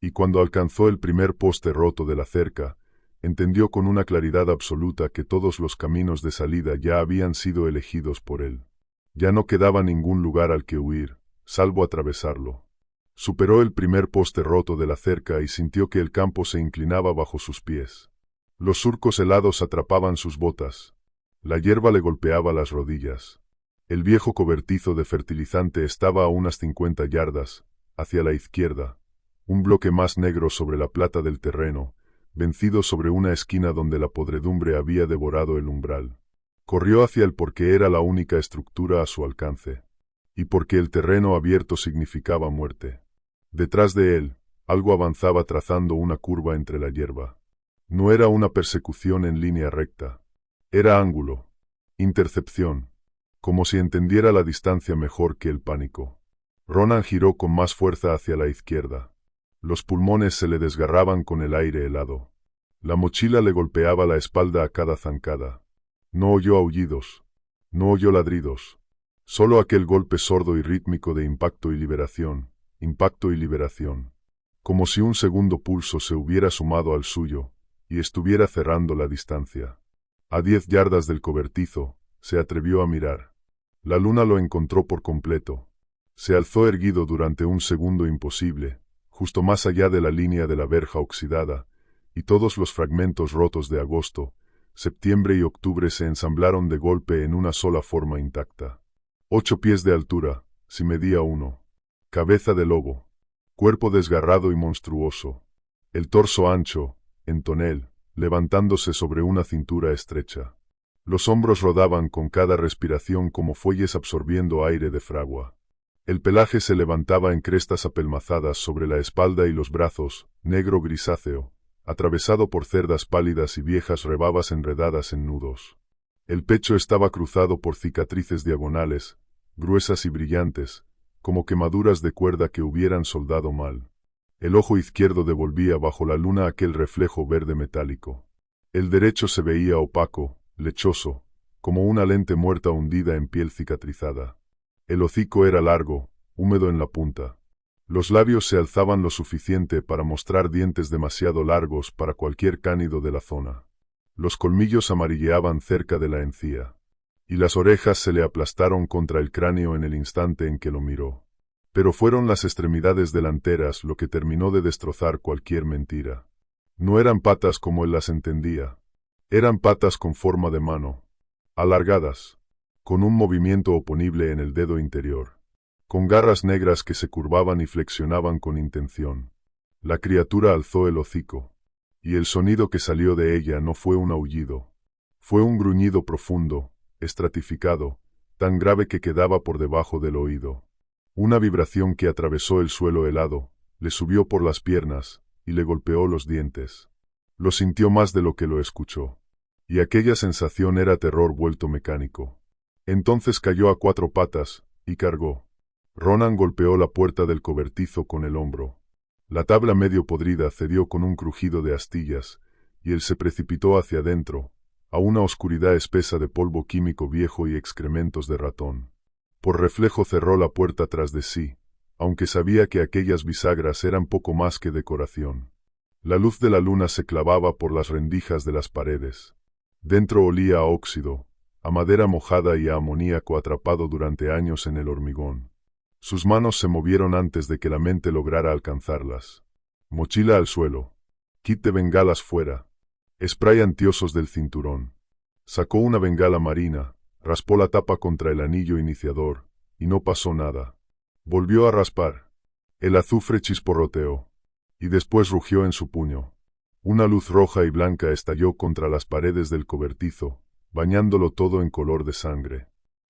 Y cuando alcanzó el primer poste roto de la cerca, entendió con una claridad absoluta que todos los caminos de salida ya habían sido elegidos por él. Ya no quedaba ningún lugar al que huir, salvo atravesarlo. Superó el primer poste roto de la cerca y sintió que el campo se inclinaba bajo sus pies. Los surcos helados atrapaban sus botas. La hierba le golpeaba las rodillas. El viejo cobertizo de fertilizante estaba a unas 50 yardas, hacia la izquierda, un bloque más negro sobre la plata del terreno, vencido sobre una esquina donde la podredumbre había devorado el umbral. Corrió hacia él porque era la única estructura a su alcance, y porque el terreno abierto significaba muerte. Detrás de él, algo avanzaba trazando una curva entre la hierba. No era una persecución en línea recta. Era ángulo. Intercepción. Como si entendiera la distancia mejor que el pánico. Ronan giró con más fuerza hacia la izquierda. Los pulmones se le desgarraban con el aire helado. La mochila le golpeaba la espalda a cada zancada. No oyó aullidos. No oyó ladridos. Solo aquel golpe sordo y rítmico de impacto y liberación. Impacto y liberación. Como si un segundo pulso se hubiera sumado al suyo y estuviera cerrando la distancia. A 10 yardas del cobertizo, se atrevió a mirar. La luna lo encontró por completo. Se alzó erguido durante un segundo imposible, justo más allá de la línea de la verja oxidada, y todos los fragmentos rotos de agosto, septiembre y octubre se ensamblaron de golpe en una sola forma intacta. 8 pies de altura, si medía 1. Cabeza de lobo. Cuerpo desgarrado y monstruoso. El torso ancho, en tonel, levantándose sobre una cintura estrecha. Los hombros rodaban con cada respiración como fuelles absorbiendo aire de fragua. El pelaje se levantaba en crestas apelmazadas sobre la espalda y los brazos, negro grisáceo, atravesado por cerdas pálidas y viejas rebabas enredadas en nudos. El pecho estaba cruzado por cicatrices diagonales, gruesas y brillantes, como quemaduras de cuerda que hubieran soldado mal. El ojo izquierdo devolvía bajo la luna aquel reflejo verde metálico. El derecho se veía opaco, lechoso, como una lente muerta hundida en piel cicatrizada. El hocico era largo, húmedo en la punta. Los labios se alzaban lo suficiente para mostrar dientes demasiado largos para cualquier cánido de la zona. Los colmillos amarilleaban cerca de la encía. Y las orejas se le aplastaron contra el cráneo en el instante en que lo miró. Pero fueron las extremidades delanteras lo que terminó de destrozar cualquier mentira. No eran patas como él las entendía. Eran patas con forma de mano. Alargadas. Con un movimiento oponible en el dedo interior. Con garras negras que se curvaban y flexionaban con intención. La criatura alzó el hocico. Y el sonido que salió de ella no fue un aullido. Fue un gruñido profundo, estratificado, tan grave que quedaba por debajo del oído. Una vibración que atravesó el suelo helado, le subió por las piernas, y le golpeó los dientes. Lo sintió más de lo que lo escuchó. Y aquella sensación era terror vuelto mecánico. Entonces cayó a 4 patas, y cargó. Ronan golpeó la puerta del cobertizo con el hombro. La tabla medio podrida cedió con un crujido de astillas, y él se precipitó hacia adentro, a una oscuridad espesa de polvo químico viejo y excrementos de ratón. Por reflejo cerró la puerta tras de sí, aunque sabía que aquellas bisagras eran poco más que decoración. La luz de la luna se clavaba por las rendijas de las paredes. Dentro olía a óxido, a madera mojada y a amoníaco atrapado durante años en el hormigón. Sus manos se movieron antes de que la mente lograra alcanzarlas. Mochila al suelo. Kit de bengalas fuera. Spray antiosos del cinturón. Sacó una bengala marina, raspó la tapa contra el anillo iniciador, y no pasó nada. Volvió a raspar. El azufre chisporroteó. Y después rugió en su puño. Una luz roja y blanca estalló contra las paredes del cobertizo, bañándolo todo en color de sangre.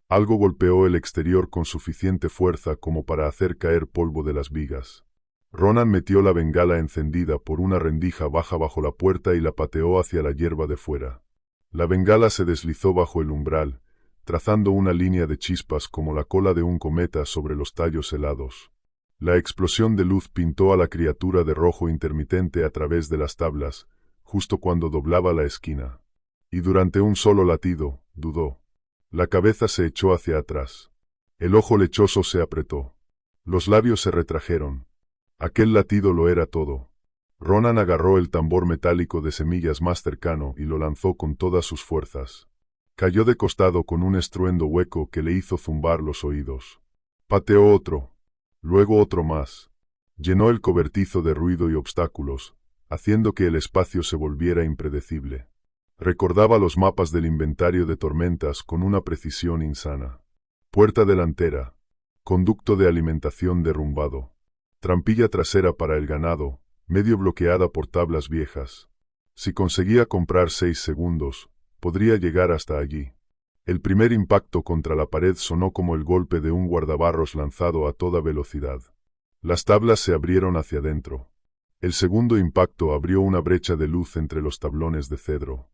Algo golpeó el exterior con suficiente fuerza como para hacer caer polvo de las vigas. Ronan metió la bengala encendida por una rendija baja bajo la puerta y la pateó hacia la hierba de fuera. La bengala se deslizó bajo el umbral, trazando una línea de chispas como la cola de un cometa sobre los tallos helados. La explosión de luz pintó a la criatura de rojo intermitente a través de las tablas, justo cuando doblaba la esquina. Y durante un solo latido, dudó. La cabeza se echó hacia atrás. El ojo lechoso se apretó. Los labios se retrajeron. Aquel latido lo era todo. Ronan agarró el tambor metálico de semillas más cercano y lo lanzó con todas sus fuerzas. Cayó de costado con un estruendo hueco que le hizo zumbar los oídos. Pateó otro. Luego otro más. Llenó el cobertizo de ruido y obstáculos, haciendo que el espacio se volviera impredecible. Recordaba los mapas del inventario de tormentas con una precisión insana. Puerta delantera. Conducto de alimentación derrumbado. Trampilla trasera para el ganado, medio bloqueada por tablas viejas. Si conseguía comprar 6 segundos, podría llegar hasta allí. El primer impacto contra la pared sonó como el golpe de un guardabarros lanzado a toda velocidad. Las tablas se abrieron hacia adentro. El segundo impacto abrió una brecha de luz entre los tablones de cedro.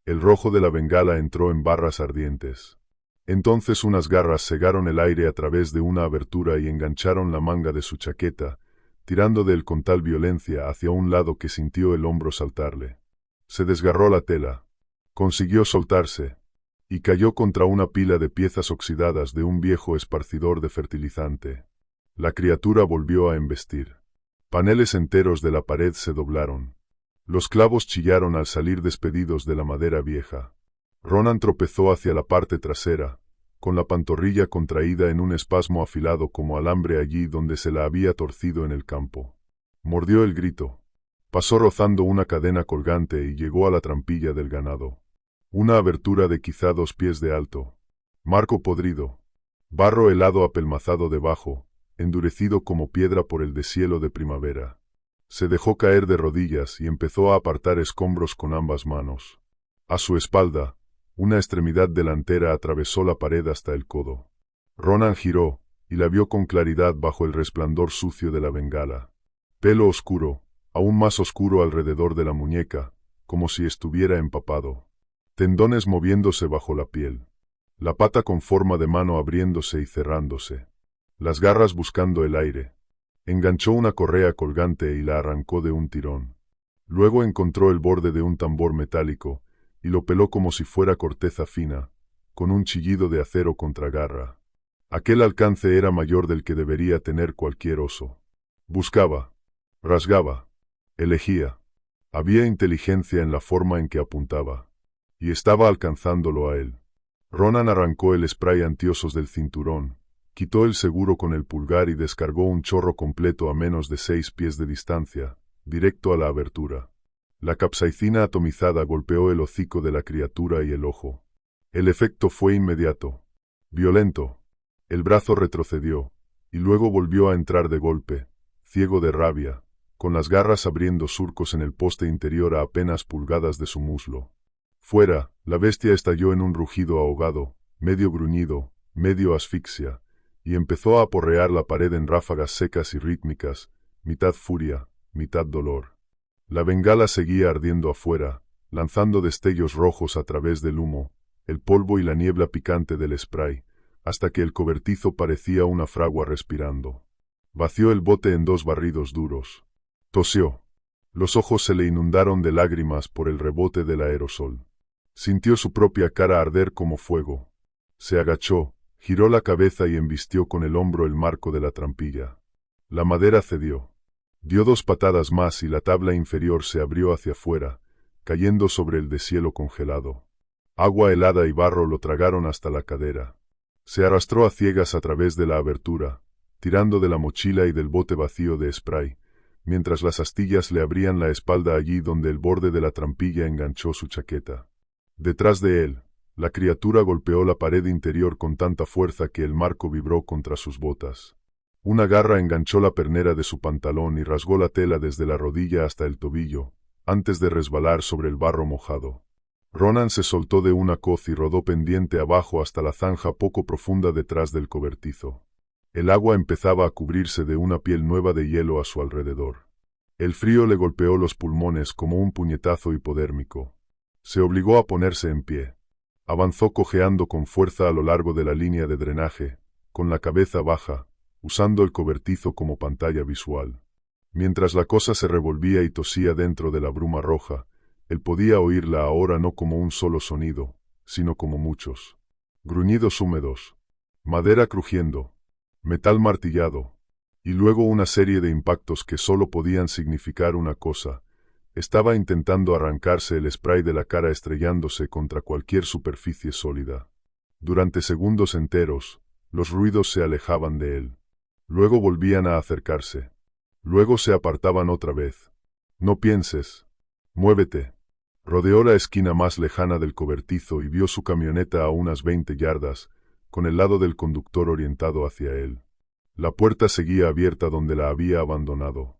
El rojo de la bengala entró en barras ardientes. Entonces unas garras cegaron el aire a través de una abertura y engancharon la manga de su chaqueta, tirando de él con tal violencia hacia un lado que sintió el hombro saltarle. Se desgarró la tela. Consiguió soltarse. Y cayó contra una pila de piezas oxidadas de un viejo esparcidor de fertilizante. La criatura volvió a embestir. Paneles enteros de la pared se doblaron. Los clavos chillaron al salir despedidos de la madera vieja. Ronan tropezó hacia la parte trasera, con la pantorrilla contraída en un espasmo afilado como alambre allí donde se la había torcido en el campo. Mordió el grito. Pasó rozando una cadena colgante y llegó a la trampilla del ganado. Una abertura de quizá 2 pies de alto. Marco podrido. Barro helado apelmazado debajo, endurecido como piedra por el deshielo de primavera. Se dejó caer de rodillas y empezó a apartar escombros con ambas manos. A su espalda, una extremidad delantera atravesó la pared hasta el codo. Ronan giró, y la vio con claridad bajo el resplandor sucio de la bengala. Pelo oscuro, aún más oscuro alrededor de la muñeca, como si estuviera empapado. Tendones moviéndose bajo la piel. La pata con forma de mano abriéndose y cerrándose. Las garras buscando el aire. Enganchó una correa colgante y la arrancó de un tirón. Luego encontró el borde de un tambor metálico, y lo peló como si fuera corteza fina, con un chillido de acero contra garra. Aquel alcance era mayor del que debería tener cualquier oso. Buscaba. Rasgaba. Elegía. Había inteligencia en la forma en que apuntaba. Y estaba alcanzándolo a él. Ronan arrancó el spray antiosos del cinturón, quitó el seguro con el pulgar y descargó un chorro completo a menos de 6 pies de distancia, directo a la abertura. La capsaicina atomizada golpeó el hocico de la criatura y el ojo. El efecto fue inmediato. Violento. El brazo retrocedió, y luego volvió a entrar de golpe, ciego de rabia, con las garras abriendo surcos en el poste interior a apenas pulgadas de su muslo. Fuera, la bestia estalló en un rugido ahogado, medio gruñido, medio asfixia, y empezó a aporrear la pared en ráfagas secas y rítmicas, mitad furia, mitad dolor. La bengala seguía ardiendo afuera, lanzando destellos rojos a través del humo, el polvo y la niebla picante del spray, hasta que el cobertizo parecía una fragua respirando. Vació el bote en 2 barridos duros. Tosió. Los ojos se le inundaron de lágrimas por el rebote del aerosol. Sintió su propia cara arder como fuego. Se agachó, giró la cabeza y embistió con el hombro el marco de la trampilla. La madera cedió. Dio 2 patadas más y la tabla inferior se abrió hacia afuera, cayendo sobre el deshielo congelado. Agua helada y barro lo tragaron hasta la cadera. Se arrastró a ciegas a través de la abertura, tirando de la mochila y del bote vacío de spray, mientras las astillas le abrían la espalda allí donde el borde de la trampilla enganchó su chaqueta. Detrás de él, la criatura golpeó la pared interior con tanta fuerza que el marco vibró contra sus botas. Una garra enganchó la pernera de su pantalón y rasgó la tela desde la rodilla hasta el tobillo, antes de resbalar sobre el barro mojado. Ronan se soltó de una coz y rodó pendiente abajo hasta la zanja poco profunda detrás del cobertizo. El agua empezaba a cubrirse de una piel nueva de hielo a su alrededor. El frío le golpeó los pulmones como un puñetazo hipodérmico. Se obligó a ponerse en pie. Avanzó cojeando con fuerza a lo largo de la línea de drenaje, con la cabeza baja, usando el cobertizo como pantalla visual. Mientras la cosa se revolvía y tosía dentro de la bruma roja, él podía oírla ahora no como un solo sonido, sino como muchos. Gruñidos húmedos, madera crujiendo, metal martillado, y luego una serie de impactos que solo podían significar una cosa. Estaba intentando arrancarse el spray de la cara estrellándose contra cualquier superficie sólida. Durante segundos enteros, los ruidos se alejaban de él. Luego volvían a acercarse. Luego se apartaban otra vez. No pienses. Muévete. Rodeó la esquina más lejana del cobertizo y vio su camioneta a unas 20 yardas, con el lado del conductor orientado hacia él. La puerta seguía abierta donde la había abandonado.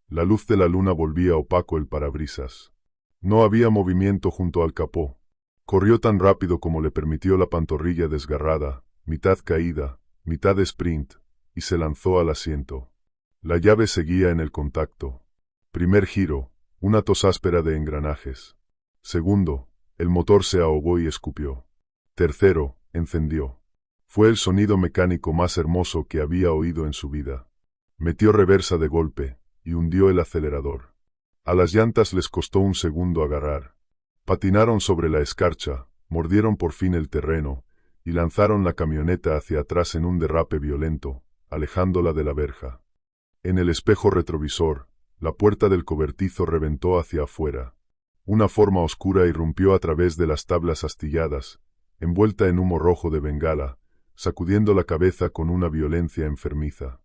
La luz de la luna volvía opaco el parabrisas. No había movimiento junto al capó. Corrió tan rápido como le permitió la pantorrilla desgarrada, mitad caída, mitad sprint, y se lanzó al asiento. La llave seguía en el contacto. Primer giro, una tos áspera de engranajes. Segundo, el motor se ahogó y escupió. Tercero, encendió. Fue el sonido mecánico más hermoso que había oído en su vida. Metió reversa de golpe y hundió el acelerador. A las llantas les costó un segundo agarrar. Patinaron sobre la escarcha, mordieron por fin el terreno y lanzaron la camioneta hacia atrás en un derrape violento, alejándola de la verja. En el espejo retrovisor, la puerta del cobertizo reventó hacia afuera. Una forma oscura irrumpió a través de las tablas astilladas, envuelta en humo rojo de bengala, sacudiendo la cabeza con una violencia enfermiza.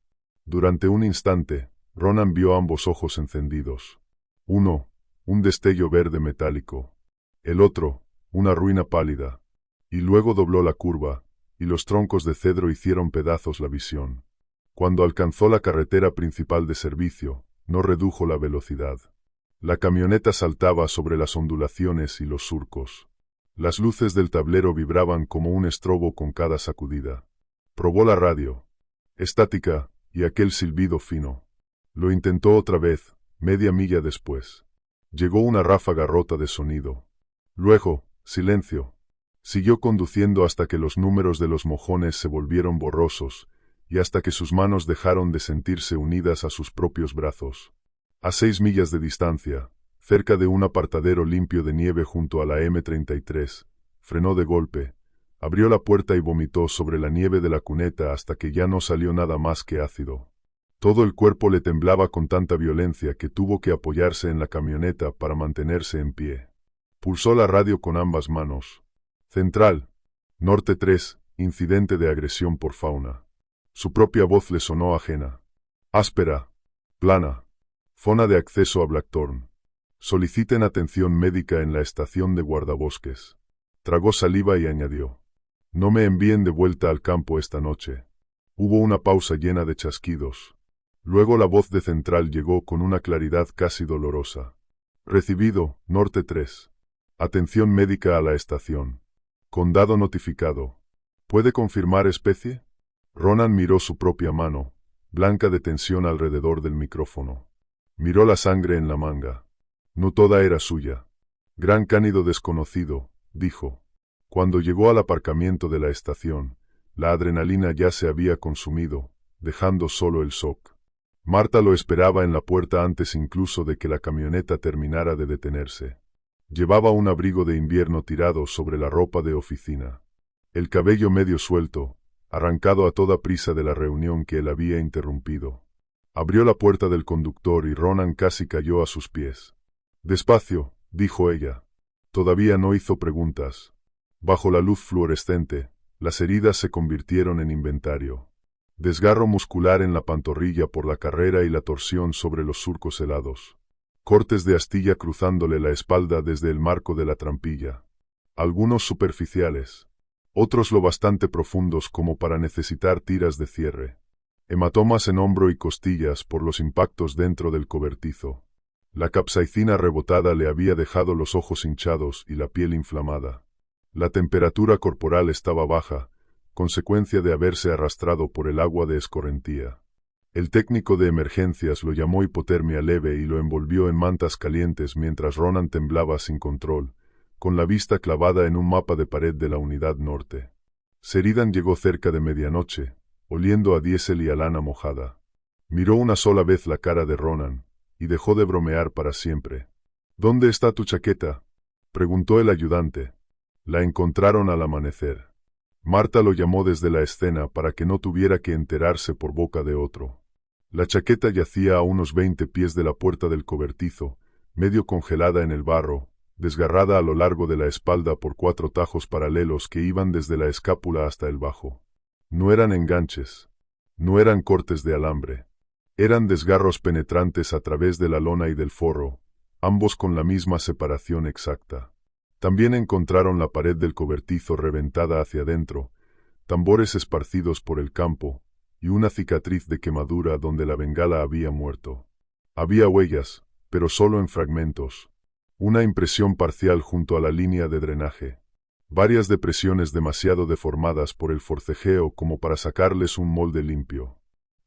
Durante un instante, Ronan vio ambos ojos encendidos. Uno, un destello verde metálico. El otro, una ruina pálida. Y luego dobló la curva, y los troncos de cedro hicieron pedazos la visión. Cuando alcanzó la carretera principal de servicio, no redujo la velocidad. La camioneta saltaba sobre las ondulaciones y los surcos. Las luces del tablero vibraban como un estrobo con cada sacudida. Probó la radio. Estática, y aquel silbido fino. Lo intentó otra vez, media milla después. Llegó una ráfaga rota de sonido. Luego, silencio. Siguió conduciendo hasta que los números de los mojones se volvieron borrosos, y hasta que sus manos dejaron de sentirse unidas a sus propios brazos. A 6 millas de distancia, cerca de un apartadero limpio de nieve junto a la M33, frenó de golpe, abrió la puerta y vomitó sobre la nieve de la cuneta hasta que ya no salió nada más que ácido. Todo el cuerpo le temblaba con tanta violencia que tuvo que apoyarse en la camioneta para mantenerse en pie. Pulsó la radio con ambas manos. Central. Norte 3, incidente de agresión por fauna. Su propia voz le sonó ajena. Áspera. Plana. Zona de acceso a Blackthorn. Soliciten atención médica en la estación de guardabosques. Tragó saliva y añadió. No me envíen de vuelta al campo esta noche. Hubo una pausa llena de chasquidos. Luego la voz de Central llegó con una claridad casi dolorosa. Recibido, Norte 3. Atención médica a la estación. Condado notificado. ¿Puede confirmar especie? Ronan miró su propia mano, blanca de tensión alrededor del micrófono. Miró la sangre en la manga. No toda era suya. Gran cánido desconocido, dijo. Cuando llegó al aparcamiento de la estación, la adrenalina ya se había consumido, dejando solo el shock. Marta lo esperaba en la puerta antes incluso de que la camioneta terminara de detenerse. Llevaba un abrigo de invierno tirado sobre la ropa de oficina. El cabello medio suelto, arrancado a toda prisa de la reunión que él había interrumpido. Abrió la puerta del conductor y Ronan casi cayó a sus pies. Despacio, dijo ella. Todavía no hizo preguntas. Bajo la luz fluorescente, las heridas se convirtieron en inventario. Desgarro muscular en la pantorrilla por la carrera y la torsión sobre los surcos helados. Cortes de astilla cruzándole la espalda desde el marco de la trampilla. Algunos superficiales. Otros lo bastante profundos como para necesitar tiras de cierre. Hematomas en hombro y costillas por los impactos dentro del cobertizo. La capsaicina rebotada le había dejado los ojos hinchados y la piel inflamada. La temperatura corporal estaba baja, consecuencia de haberse arrastrado por el agua de escorrentía. El técnico de emergencias lo llamó hipotermia leve y lo envolvió en mantas calientes mientras Ronan temblaba sin control, con la vista clavada en un mapa de pared de la unidad norte. Sheridan llegó cerca de medianoche, oliendo a diésel y a lana mojada. Miró una sola vez la cara de Ronan, y dejó de bromear para siempre. —¿Dónde está tu chaqueta? —preguntó el ayudante. La encontraron al amanecer. Marta lo llamó desde la escena para que no tuviera que enterarse por boca de otro. La chaqueta yacía a unos 20 pies de la puerta del cobertizo, medio congelada en el barro, desgarrada a lo largo de la espalda por 4 tajos paralelos que iban desde la escápula hasta el bajo. No eran enganches. No eran cortes de alambre. Eran desgarros penetrantes a través de la lona y del forro, ambos con la misma separación exacta. También encontraron la pared del cobertizo reventada hacia adentro, tambores esparcidos por el campo, y una cicatriz de quemadura donde la bengala había muerto. Había huellas, pero solo en fragmentos. Una impresión parcial junto a la línea de drenaje. Varias depresiones demasiado deformadas por el forcejeo como para sacarles un molde limpio.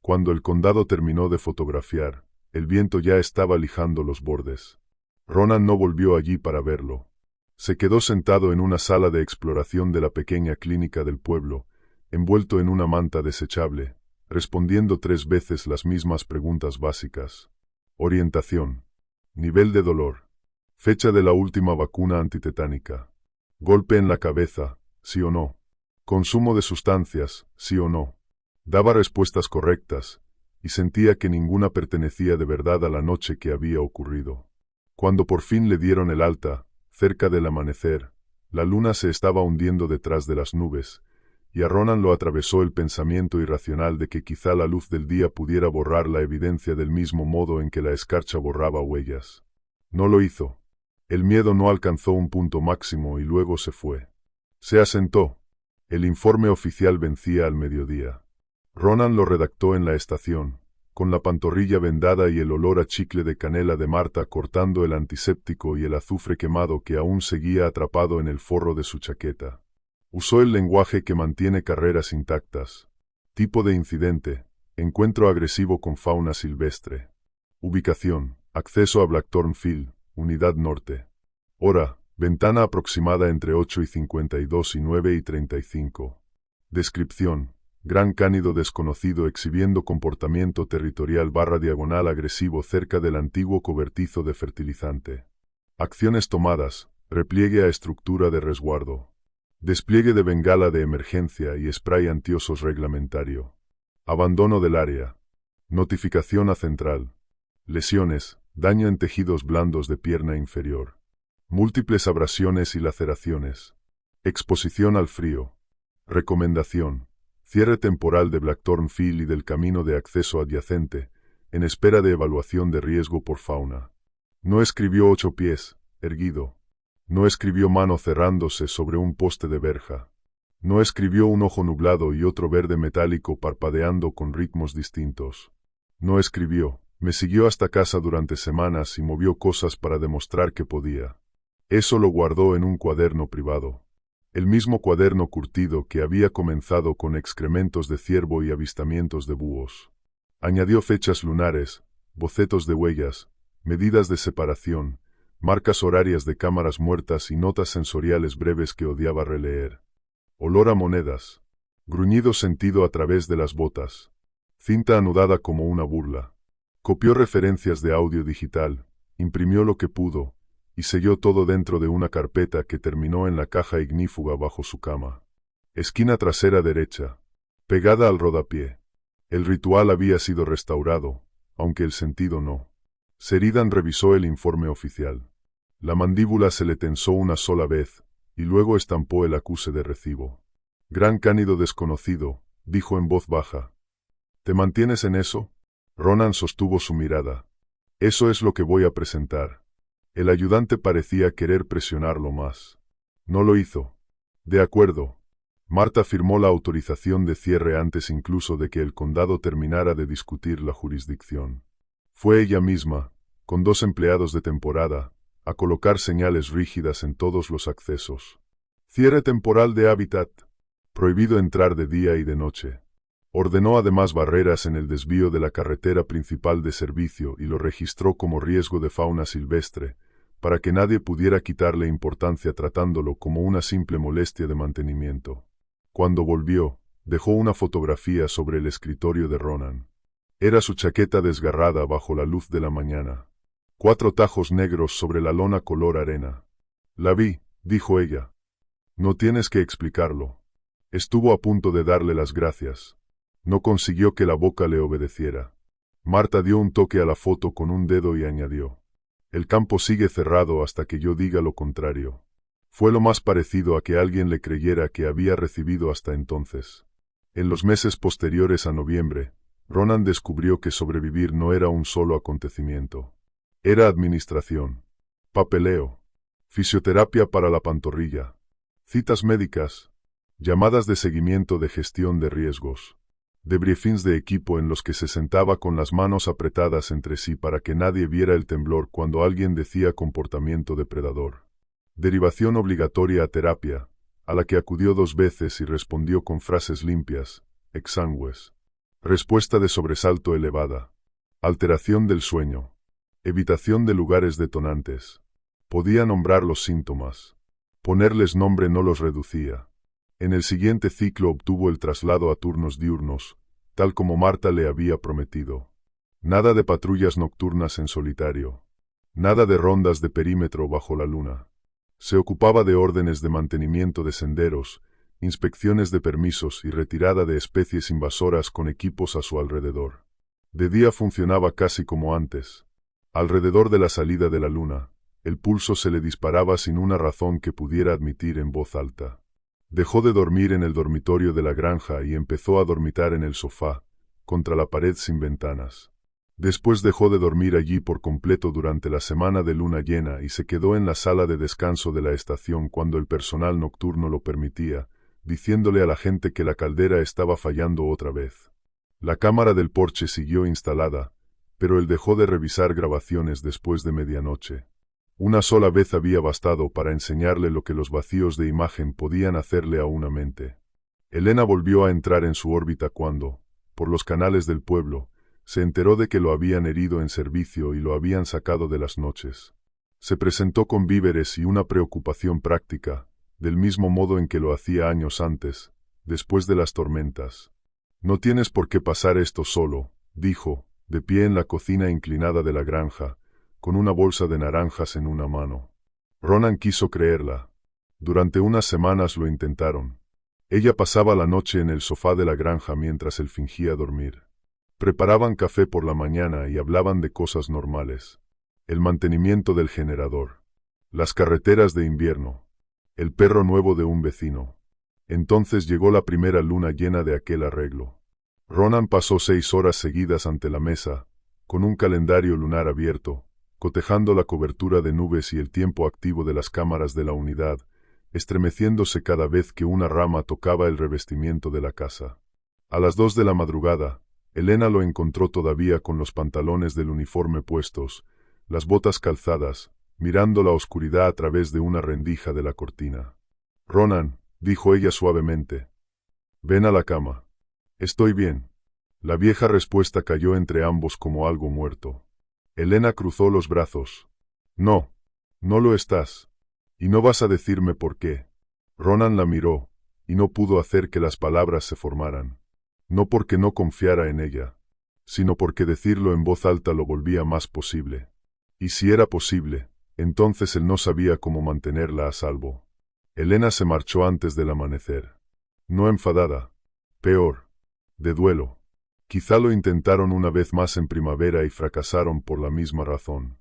Cuando el condado terminó de fotografiar, el viento ya estaba lijando los bordes. Ronan no volvió allí para verlo. Se quedó sentado en una sala de exploración de la pequeña clínica del pueblo, envuelto en una manta desechable, respondiendo 3 veces las mismas preguntas básicas. Orientación. Nivel de dolor. Fecha de la última vacuna antitetánica. Golpe en la cabeza, sí o no. Consumo de sustancias, sí o no. Daba respuestas correctas, y sentía que ninguna pertenecía de verdad a la noche que había ocurrido. Cuando por fin le dieron el alta, cerca del amanecer, la luna se estaba hundiendo detrás de las nubes, y a Ronan lo atravesó el pensamiento irracional de que quizá la luz del día pudiera borrar la evidencia del mismo modo en que la escarcha borraba huellas. No lo hizo. El miedo no alcanzó un punto máximo y luego se fue. Se asentó. El informe oficial vencía al mediodía. Ronan lo redactó en la estación, con la pantorrilla vendada y el olor a chicle de canela de Marta cortando el antiséptico y el azufre quemado que aún seguía atrapado en el forro de su chaqueta. Usó el lenguaje que mantiene carreras intactas. Tipo de incidente: encuentro agresivo con fauna silvestre. Ubicación: acceso a Blackthorn Field, Unidad Norte. Hora: ventana aproximada entre 8:52 y 9:35. Descripción: gran cánido desconocido exhibiendo comportamiento territorial /diagonal agresivo cerca del antiguo cobertizo de fertilizante. Acciones tomadas: repliegue a estructura de resguardo. Despliegue de bengala de emergencia y spray antiosos reglamentario. Abandono del área. Notificación a central. Lesiones: daño en tejidos blandos de pierna inferior. Múltiples abrasiones y laceraciones. Exposición al frío. Recomendación: cierre temporal de Blackthorn Field y del camino de acceso adyacente, en espera de evaluación de riesgo por fauna. No escribió 8 pies, erguido. No escribió mano cerrándose sobre un poste de verja. No escribió un ojo nublado y otro verde metálico parpadeando con ritmos distintos. No escribió: me siguió hasta casa durante semanas y movió cosas para demostrar que podía. Eso lo guardó en un cuaderno privado. El mismo cuaderno curtido que había comenzado con excrementos de ciervo y avistamientos de búhos. Añadió fechas lunares, bocetos de huellas, medidas de separación, marcas horarias de cámaras muertas y notas sensoriales breves que odiaba releer. Olor a monedas. Gruñido sentido a través de las botas. Cinta anudada como una burla. Copió referencias de audio digital, imprimió lo que pudo, y selló todo dentro de una carpeta que terminó en la caja ignífuga bajo su cama. Esquina trasera derecha. Pegada al rodapié. El ritual había sido restaurado, aunque el sentido no. Sheridan revisó el informe oficial. La mandíbula se le tensó una sola vez, y luego estampó el acuse de recibo. Gran cánido desconocido, dijo en voz baja. ¿Te mantienes en eso? Ronan sostuvo su mirada. Eso es lo que voy a presentar. El ayudante parecía querer presionarlo más. No lo hizo. De acuerdo. Marta firmó la autorización de cierre antes incluso de que el condado terminara de discutir la jurisdicción. Fue ella misma, con 2 empleados de temporada, a colocar señales rígidas en todos los accesos. Cierre temporal de hábitat. Prohibido entrar de día y de noche. Ordenó además barreras en el desvío de la carretera principal de servicio y lo registró como riesgo de fauna silvestre, para que nadie pudiera quitarle importancia tratándolo como una simple molestia de mantenimiento. Cuando volvió, Dejó una fotografía sobre el escritorio de Ronan. Era su chaqueta desgarrada bajo la luz de la mañana. 4 tajos negros sobre la lona color arena. La vi, dijo ella. No tienes que explicarlo. Estuvo a punto de darle las gracias. No consiguió que la boca le obedeciera. Marta dio un toque a la foto con un dedo y añadió: el campo sigue cerrado hasta que yo diga lo contrario. Fue lo más parecido a que alguien le creyera que había recibido hasta entonces. En los meses posteriores a noviembre, Ronan descubrió que sobrevivir no era un solo acontecimiento. Era administración, papeleo, fisioterapia para la pantorrilla, citas médicas, llamadas de seguimiento de gestión de riesgos, debriefings de equipo en los que se sentaba con las manos apretadas entre sí para que nadie viera el temblor cuando alguien decía comportamiento depredador. Derivación obligatoria a terapia, a la que acudió 2 veces y respondió con frases limpias, exangües. Respuesta de sobresalto elevada. Alteración del sueño. Evitación de lugares detonantes. Podía nombrar los síntomas. Ponerles nombre no los reducía. En el siguiente ciclo obtuvo el traslado a turnos diurnos, tal como Marta le había prometido. Nada de patrullas nocturnas en solitario. Nada de rondas de perímetro bajo la luna. Se ocupaba de órdenes de mantenimiento de senderos, inspecciones de permisos y retirada de especies invasoras con equipos a su alrededor. De día funcionaba casi como antes. Alrededor de la salida de la luna, el pulso se le disparaba sin una razón que pudiera admitir en voz alta. Dejó de dormir en el dormitorio de la granja y empezó a dormitar en el sofá, contra la pared sin ventanas. Después dejó de dormir allí por completo durante la semana de luna llena y se quedó en la sala de descanso de la estación cuando el personal nocturno lo permitía, diciéndole a la gente que la caldera estaba fallando otra vez. La cámara del porche siguió instalada, pero él dejó de revisar grabaciones después de medianoche. Una sola vez había bastado para enseñarle lo que los vacíos de imagen podían hacerle a una mente. Elena volvió a entrar en su órbita cuando, por los canales del pueblo, se enteró de que lo habían herido en servicio y lo habían sacado de las noches. Se presentó con víveres y una preocupación práctica, del mismo modo en que lo hacía años antes, después de las tormentas. No tienes por qué pasar esto solo, dijo, de pie en la cocina inclinada de la granja, con una bolsa de naranjas en una mano. Ronan quiso creerla. Durante unas semanas lo intentaron. Ella pasaba la noche en el sofá de la granja mientras él fingía dormir. Preparaban café por la mañana y hablaban de cosas normales. El mantenimiento del generador. Las carreteras de invierno. El perro nuevo de un vecino. Entonces llegó la primera luna llena de aquel arreglo. Ronan pasó 6 horas seguidas ante la mesa, con un calendario lunar abierto, cotejando la cobertura de nubes y el tiempo activo de las cámaras de la unidad, estremeciéndose cada vez que una rama tocaba el revestimiento de la casa. A las 2 de la madrugada, Elena lo encontró todavía con los pantalones del uniforme puestos, las botas calzadas, mirando la oscuridad a través de una rendija de la cortina. «Ronan», dijo ella suavemente, «ven a la cama». «Estoy bien». La vieja respuesta cayó entre ambos como algo muerto. Elena cruzó los brazos. «No, no lo estás. Y no vas a decirme por qué». Ronan la miró, y no pudo hacer que las palabras se formaran. No porque no confiara en ella, sino porque decirlo en voz alta lo volvía más posible. Y si era posible, entonces él no sabía cómo mantenerla a salvo. Elena se marchó antes del amanecer. No enfadada. Peor. De duelo. Quizá lo intentaron una vez más en primavera y fracasaron por la misma razón.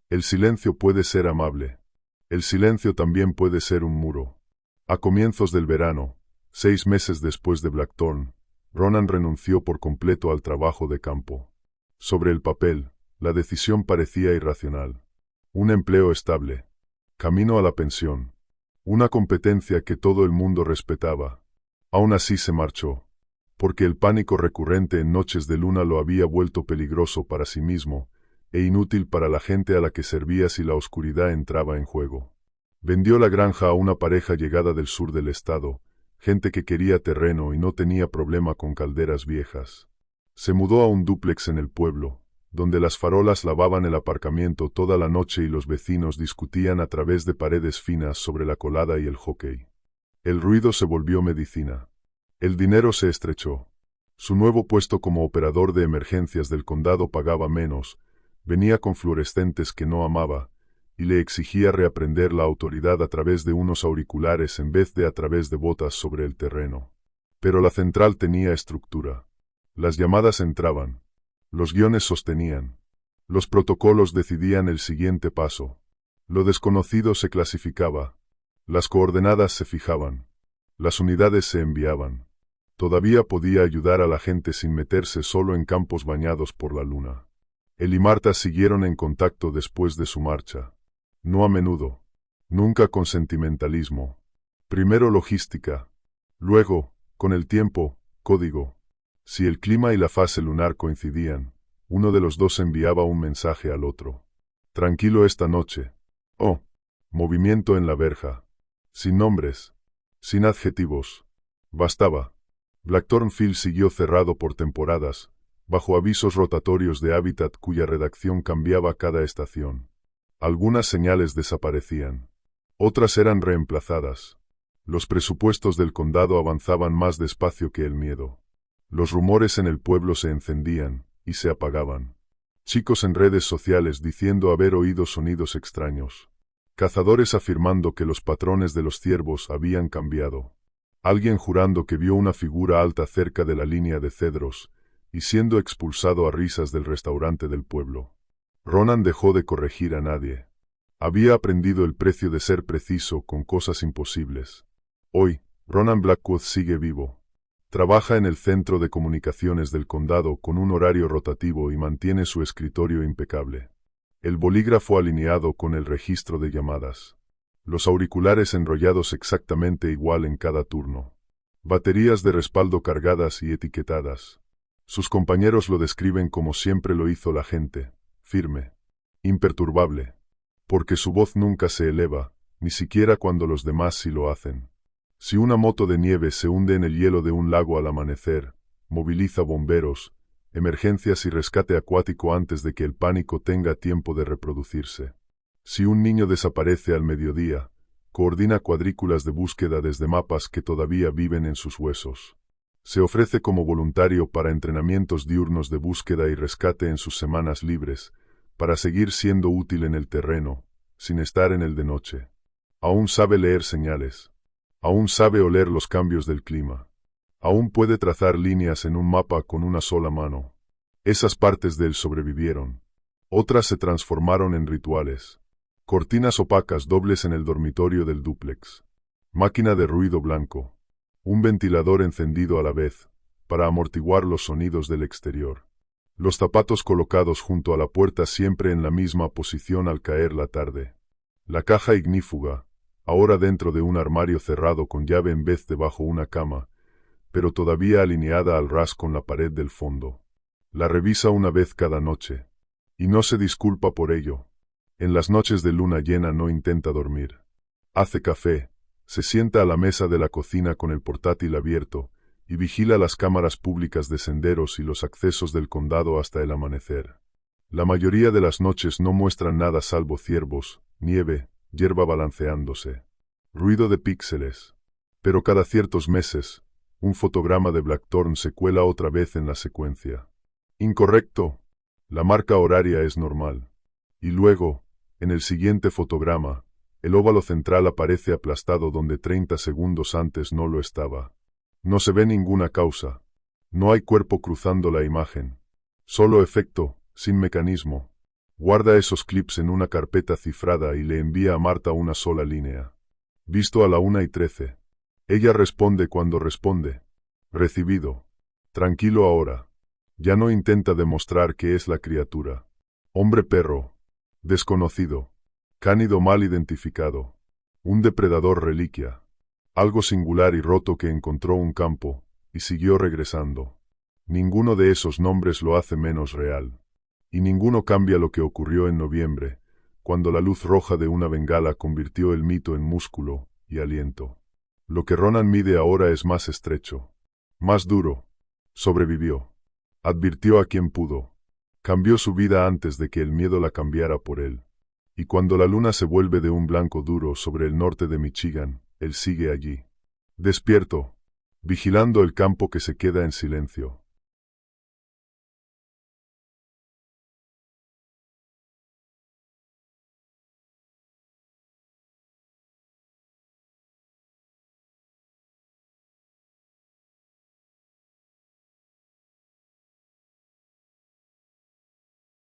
El silencio puede ser amable. El silencio también puede ser un muro. A comienzos del verano, 6 meses después de Blackthorn, Ronan renunció por completo al trabajo de campo. Sobre el papel, la decisión parecía irracional. Un empleo estable. Camino a la pensión. Una competencia que todo el mundo respetaba. Aún así se marchó. Porque el pánico recurrente en noches de luna lo había vuelto peligroso para sí mismo, e inútil para la gente a la que servía si la oscuridad entraba en juego. Vendió la granja a una pareja llegada del sur del estado, gente que quería terreno y no tenía problema con calderas viejas. Se mudó a un dúplex en el pueblo, donde las farolas lavaban el aparcamiento toda la noche y los vecinos discutían a través de paredes finas sobre la colada y el hockey. El ruido se volvió medicina. El dinero se estrechó. Su nuevo puesto como operador de emergencias del condado pagaba menos, venía con fluorescentes que no amaba, y le exigía reaprender la autoridad a través de unos auriculares en vez de a través de botas sobre el terreno. Pero la central tenía estructura. Las llamadas entraban. Los guiones sostenían. Los protocolos decidían el siguiente paso. Lo desconocido se clasificaba. Las coordenadas se fijaban. Las unidades se enviaban. Todavía podía ayudar a la gente sin meterse solo en campos bañados por la luna. Él y Marta siguieron en contacto después de su marcha. No a menudo. Nunca con sentimentalismo. Primero logística. Luego, con el tiempo, código. Si el clima y la fase lunar coincidían, uno de los dos enviaba un mensaje al otro. Tranquilo esta noche. Oh. Movimiento en la verja. Sin nombres. Sin adjetivos. Bastaba. Blackthorn Field siguió cerrado por temporadas, bajo avisos rotatorios de hábitat cuya redacción cambiaba cada estación. Algunas señales desaparecían. Otras eran reemplazadas. Los presupuestos del condado avanzaban más despacio que el miedo. Los rumores en el pueblo se encendían y se apagaban. Chicos en redes sociales diciendo haber oído sonidos extraños. Cazadores afirmando que los patrones de los ciervos habían cambiado. Alguien jurando que vio una figura alta cerca de la línea de cedros y siendo expulsado a risas del restaurante del pueblo. Ronan dejó de corregir a nadie. Había aprendido el precio de ser preciso con cosas imposibles. Hoy, Ronan Blackwood sigue vivo. Trabaja en el centro de comunicaciones del condado con un horario rotativo y mantiene su escritorio impecable. El bolígrafo alineado con el registro de llamadas. Los auriculares enrollados exactamente igual en cada turno. Baterías de respaldo cargadas y etiquetadas. Sus compañeros lo describen como siempre lo hizo la gente, firme, imperturbable, porque su voz nunca se eleva, ni siquiera cuando los demás sí lo hacen. Si una moto de nieve se hunde en el hielo de un lago al amanecer, moviliza bomberos, emergencias y rescate acuático antes de que el pánico tenga tiempo de reproducirse. Si un niño desaparece al mediodía, coordina cuadrículas de búsqueda desde mapas que todavía viven en sus huesos. Se ofrece como voluntario para entrenamientos diurnos de búsqueda y rescate en sus semanas libres, para seguir siendo útil en el terreno, sin estar en el de noche. Aún sabe leer señales. Aún sabe oler los cambios del clima. Aún puede trazar líneas en un mapa con una sola mano. Esas partes de él sobrevivieron. Otras se transformaron en rituales. Cortinas opacas dobles en el dormitorio del dúplex. Máquina de ruido blanco. Un ventilador encendido a la vez, para amortiguar los sonidos del exterior. Los zapatos colocados junto a la puerta siempre en la misma posición al caer la tarde. La caja ignífuga, ahora dentro de un armario cerrado con llave en vez de bajo una cama, pero todavía alineada al ras con la pared del fondo. La revisa una vez cada noche. Y no se disculpa por ello. En las noches de luna llena no intenta dormir. Hace café, se sienta a la mesa de la cocina con el portátil abierto, y vigila las cámaras públicas de senderos y los accesos del condado hasta el amanecer. La mayoría de las noches no muestran nada salvo ciervos, nieve, hierba balanceándose. Ruido de píxeles. Pero cada ciertos meses, un fotograma de Blackthorn se cuela otra vez en la secuencia. Incorrecto. La marca horaria es normal. Y luego, en el siguiente fotograma, el óvalo central aparece aplastado donde 30 segundos antes no lo estaba. No se ve ninguna causa. No hay cuerpo cruzando la imagen. Solo efecto, sin mecanismo. Guarda esos clips en una carpeta cifrada y le envía a Marta una sola línea. Visto a la 1:13. Ella responde cuando responde. Recibido. Tranquilo ahora. Ya no intenta demostrar que es la criatura. Hombre-perro. Desconocido. Cánido mal identificado. Un depredador reliquia. Algo singular y roto que encontró un campo, y siguió regresando. Ninguno de esos nombres lo hace menos real. Y ninguno cambia lo que ocurrió en noviembre, cuando la luz roja de una bengala convirtió el mito en músculo y aliento. Lo que Ronan mide ahora es más estrecho. Más duro. Sobrevivió. Advirtió a quien pudo. Cambió su vida antes de que el miedo la cambiara por él. Y cuando la luna se vuelve de un blanco duro sobre el norte de Michigan, él sigue allí. Despierto. vigilando el campo que se queda en silencio.